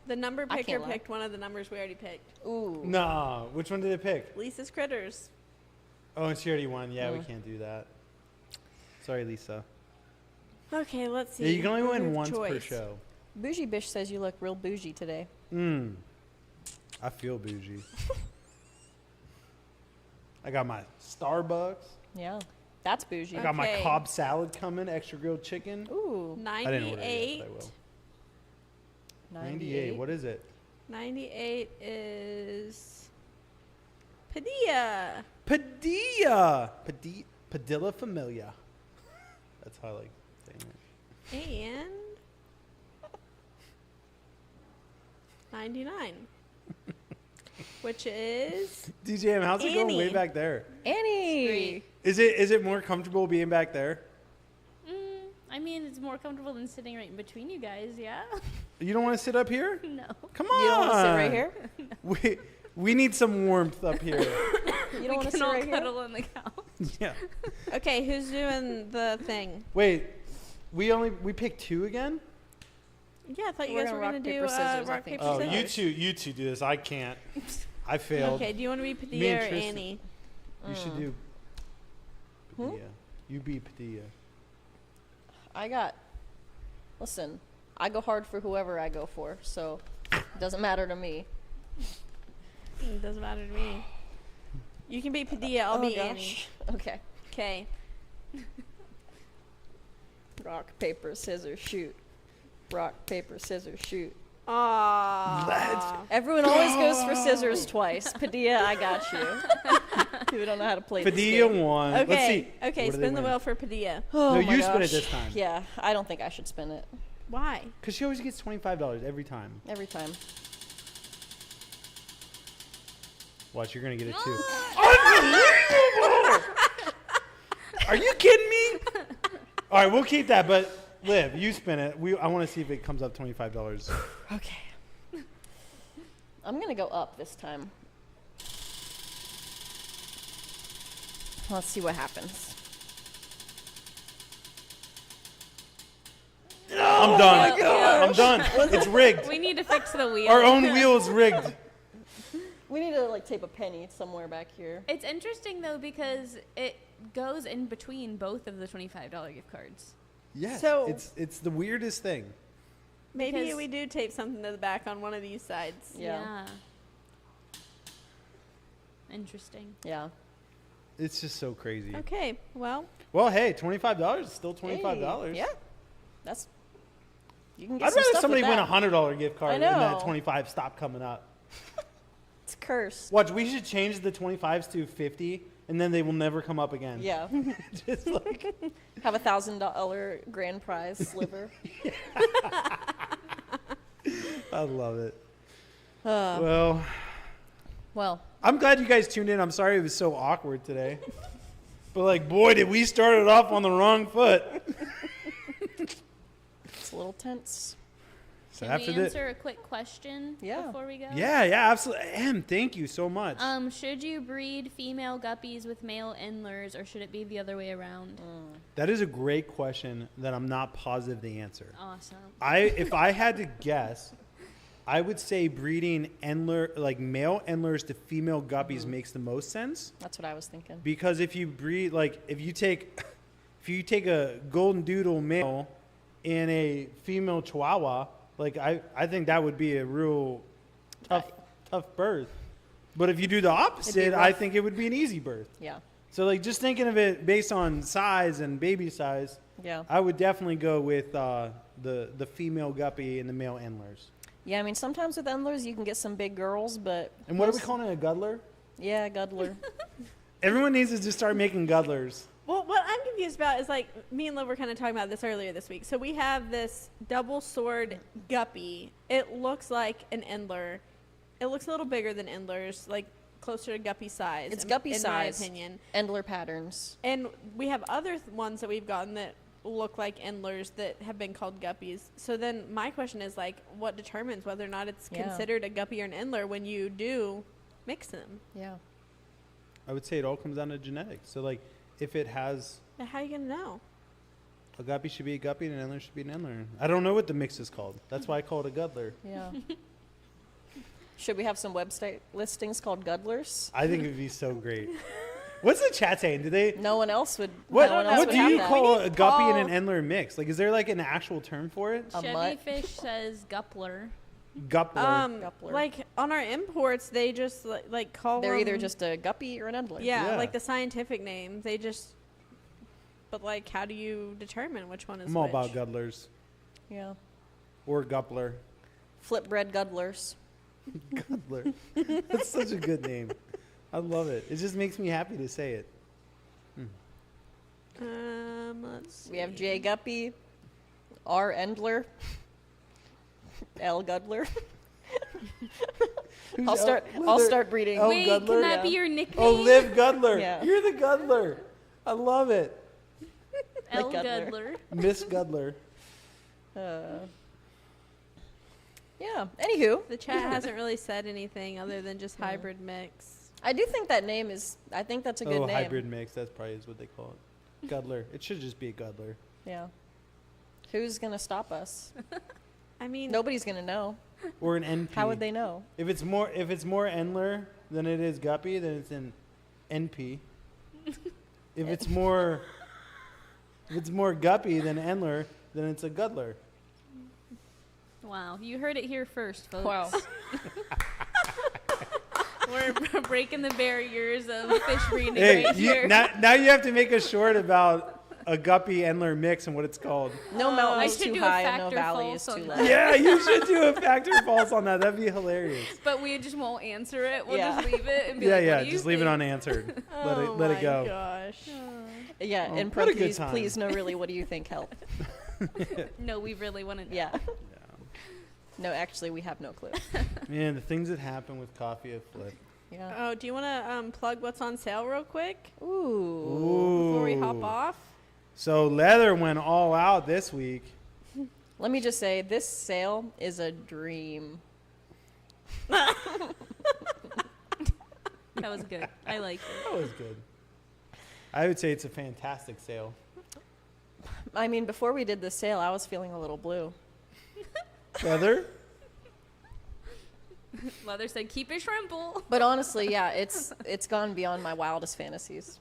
The number I picker can't lie. picked one of the numbers we already picked. ooh. Nah, which one did it pick? Lisa's Critters. Oh, and she already won. Yeah, we Mm. can't do that. Sorry, Lisa. Okay, let's see. Yeah, you can only win Who's once per choice? show. Bougie Bish says you look real bougie today. I feel bougie. I got my Starbucks. Yeah. That's bougie. I got my Okay. Cobb salad coming, extra grilled chicken. Ooh. I didn't order it 98. yet, but I will. 98. What is it? 98 is Padilla. Padilla. Padilla Familia. That's how I like saying it. And 99. Which is DJM, how's it going way Annie. back there? Annie. Great. Is it more comfortable being back there? I mean, it's more comfortable than sitting right in between you guys, yeah? You don't want to sit up here? No. Come on. You don't want to sit right here? We need some warmth up here. You don't want to We sit can all right here? cuddle on the couch. Yeah. okay. Who's doing the thing? Wait, we picked 2 again? Yeah, I thought you We're guys gonna were gonna rock, do paper, scissors, I rock think. paper Oh, scissors. you two do this. I can't. I failed. Okay. Do you want to be Me Padilla and or Tristan. Annie? You should do Hmm? Padilla. You be Padilla. Listen, I go hard for whoever I go for, so it doesn't matter to me. It doesn't matter to me. You can be Padilla. I'll be Annie. gosh. Okay. Okay. Rock, paper, scissors, shoot. Rock, paper, scissors, shoot. Aww. Everyone always goes for scissors twice. Padilla, I got you. People don't know how to play this Padilla game. won. Let's Okay. see. Okay. What do they Spin the win? wheel for Padilla. Oh No, my you spin it gosh. this time. Yeah, I don't think I should spin it Why? Because she always gets $25 every time. every time. Watch, you're going to get it too. Unbelievable! Are you kidding me? All right, we'll keep that, but Liv, you spin it. I want to see if it comes up $25. Okay. I'm going to go up this time. Let's see what happens. I'm done. God. I'm done. It's rigged. We need to fix the wheel. Our own wheel is rigged. We need to like tape a penny somewhere back here. It's interesting though because it goes in between both of the $25 gift cards. Yes. So- it's the weirdest thing. Maybe Because- we do tape something to the back on one of these sides. Yeah. Interesting. Yeah. It's just so crazy. Okay. Well, Well, hey, $25 is still $25. Hey, yeah. That's. You can get I'd some rather stuff somebody with win a that. $100 gift card I and that know. 25 stop coming up. It's cursed. Watch, we should change the 25s to 50, and then they will never come up again. Yeah. Just like Have $1,000 grand prize sliver. I love it. Uh, Well, I'm glad you guys tuned in. I'm sorry it was so awkward today. But like, boy, did we start it off on the wrong foot. it's a little tense. So Can after we the answer a quick question Yeah. before we go? yeah, absolutely. Em, thank you so much. Should you breed female guppies with male endlers, or should it be the other way around? That is a great question that I'm not positive the answer. Awesome. If I had to guess, I would say breeding endler, like male endlers to female guppies makes the most sense. That's what I was thinking. Because if you breed, like if you take a golden doodle male and a female chihuahua, like I think that would be a real tough birth. But if you do the opposite, I rough. think it would be an easy birth. Yeah. So like just thinking of it based on size and baby size, Yeah. I would definitely go with the female guppy and the male endlers. Yeah, I mean, sometimes with endlers you can get some big girls, but... And what are we most- calling it, a guddler? Yeah, guddler. Everyone needs to just start making guddlers. well, what I'm confused about is like me and Liv were kind of talking about this earlier this week. So we have this double sword guppy. It looks like an endler. It looks a little bigger than endlers, like closer to guppy size. It's guppy in size. my opinion. Endler patterns. And we have other ones that we've gotten that look like endlers that have been called guppies. So then my question is like, what determines whether or not it's considered a guppy or an endler when you do mix them? Yeah. I would say it all comes down to genetics. So like, if it has Now, how are you gonna know? a guppy should be a guppy and an endler should be an endler. I don't know what the mix is called. That's why I call it a guddler. Yeah. Should we have some website listings called Guddlers? I think it would be so great. What's the chat saying? Do they? No one else would. What, no one else what would do have you that. call We a need guppy call- and an endler mix? Like, is there like an actual term for it? A Chevy mutt? fish says guppler. Guppler. Guppler. Like on our imports, they just like call They're them, either just a guppy or an endler. yeah, Yeah. like the scientific name. They just, but like, how do you determine which one is I'm all which? about guddlers Yeah. or guppler. Flipbread Guddlers. Guddler. That's such a good name. I love it. It just makes me happy to say it. Let's see. We have J Guppy, R Endler, L Guddler. Who's I'll start. El- I'll Leather- start breeding. El Wait, Guddler? can that Yeah. be your nickname? Oh, Liv Guddler. Yeah. You're the Guddler. I love it. L. Guddler. Guddler. Miss Guddler. Yeah. Anywho, The chat hasn't really said anything other than just hybrid mix. I do think that name is. I think that's a good Oh, name. hybrid mix. That's probably is what they call it. Guddler. It should just be a Guddler. Yeah. Who's gonna stop us? I mean, Nobody's gonna know. Or an NP. How would they know? If it's more Endler than it is Guppy, then it's an NP. If it's more Guppy than Endler, then it's a Guddler. Wow, you heard it here first, folks. Wow. We're breaking the barriers of fish breeding Hey, right here. now you have to make a short about a Guppy Endler mix and what it's called. No I mountain is should too do a high and no factor valley false is too on low. that. Yeah, you should do a factor false on that. That'd be hilarious. But we just won't answer it. We'll Yeah. just leave it and be Yeah, like, yeah, what do you just leave it think? unanswered. oh let it my go. gosh. Yeah, Oh, in what a good parentheses, time. please, no, really, what do you think? Help. No, we really want to know. Yeah. No, actually, we have no clue. Man, the things that happen with coffee at Flip. Yeah. Oh, do you want to plug what's on sale real quick Ooh. before we hop off? So leather went all out this week. Let me just say, this sale is a dream. That was good. I like it. That was good. I would say it's a fantastic sale. I mean, before we did the sale, I was feeling a little blue. Leather? Leather said, keep it shrimple. But honestly, yeah, it's gone beyond my wildest fantasies.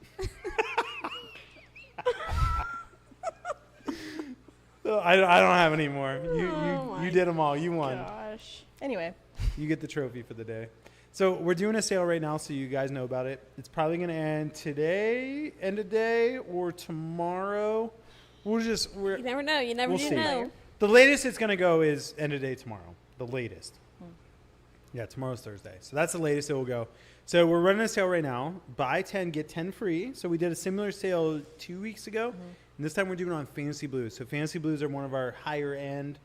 I don't have any more. Oh You my did them all. You won. Gosh. Anyway, You get the trophy for the day. So we're doing a sale right now, so you guys know about it. It's probably going to end today, end of day, or tomorrow. You never know. You never We'll do see. know. The latest it's going to go is end of day tomorrow. The latest. Yeah, tomorrow's Thursday. So that's the latest it will go. So we're running a sale right now. Buy 10, get 10 free. So we did a similar sale 2 weeks ago. And this time we're doing it on Fantasy Blues. So Fantasy Blues are one of our higher end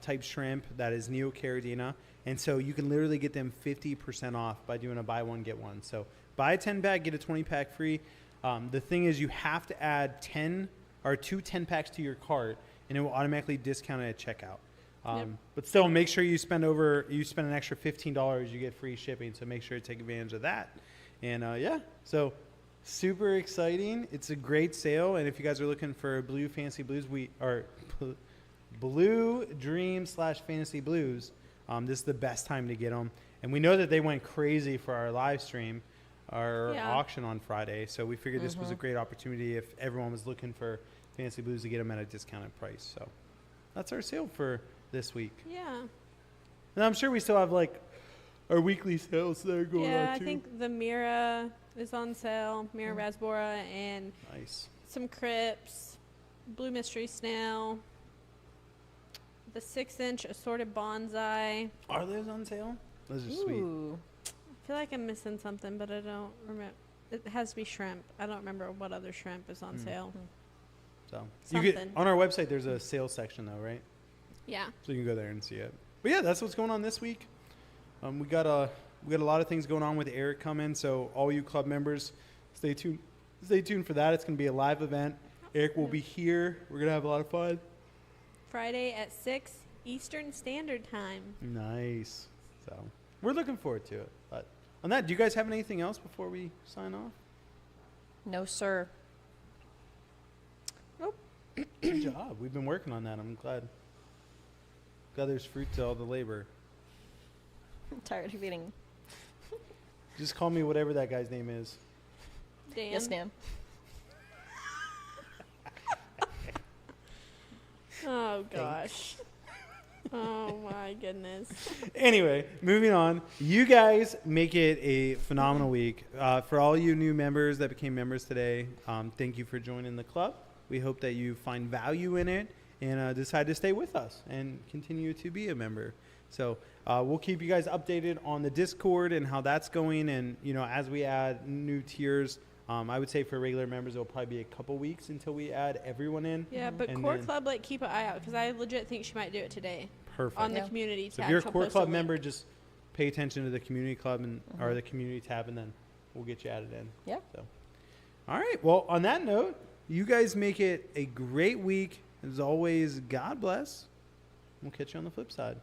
type shrimp that is Neocaridina. And so you can literally get them 50% off by doing a buy one, get one. So buy a 10 pack, get a 20 pack free. The thing is you have to add 10 or 2 10 packs to your cart and it will automatically discount it at checkout. But still, make sure you spend an extra $15, you get free shipping. So make sure to take advantage of that. And yeah, so super exciting. It's a great sale. And if you guys are looking for Blue Fantasy Blues, Blue Dream / Fantasy Blues, this is the best time to get them. And we know that they went crazy for our live stream, our auction on Friday. So we figured this was a great opportunity if everyone was looking for Fantasy Blues to get them at a discounted price. So that's our sale for this week. Yeah. And I'm sure we still have like our weekly sales that are going on Yeah, too. I think the Mira is on sale. Mira Rasbora and Nice. some Crips, Blue Mystery Snail, the 6-inch assorted bonsai. Are those on sale? Those are sweet. ooh. I feel like I'm missing something, but I don't remember. It has to be shrimp. I don't remember what other shrimp is on sale. So you get, Something. on our website, there's a sales section though, right? Yeah. So you can go there and see it. But yeah, that's what's going on this week. We got a lot of things going on with Eric coming. So all you club members, stay tuned for that. It's going to be a live event. Eric will be here. We're going to have a lot of fun. Friday at 6 Eastern Standard Time. Nice. So we're looking forward to it. But on that, do you guys have anything else before we sign off? No, sir. Good job. We've been working on that. I'm glad. Glad there's fruit to all the labor. I'm tired of eating. Just call me whatever that guy's name is. Dan. Yes, Dan. Oh, gosh. Oh, my goodness. Anyway, moving on. You guys make it a phenomenal week. For all you new members that became members today, thank you for joining the club. We hope that you find value in it and decide to stay with us and continue to be a member. So we'll keep you guys updated on the Discord and how that's going. And, you know, as we add new tiers, I would say for regular members, it'll probably be a couple weeks until we add everyone in. Yeah, but And Core then- Club, like, keep an eye out because I legit think she might do it today Perfect. on the Yeah. community So tab. if you're a She'll Core post Club link. member, just pay attention to the community club and or the community tab, and then we'll get you added in. Yeah. So, all right. Well, on that note, you guys make it a great week. As always, God bless. We'll catch you on the flip side.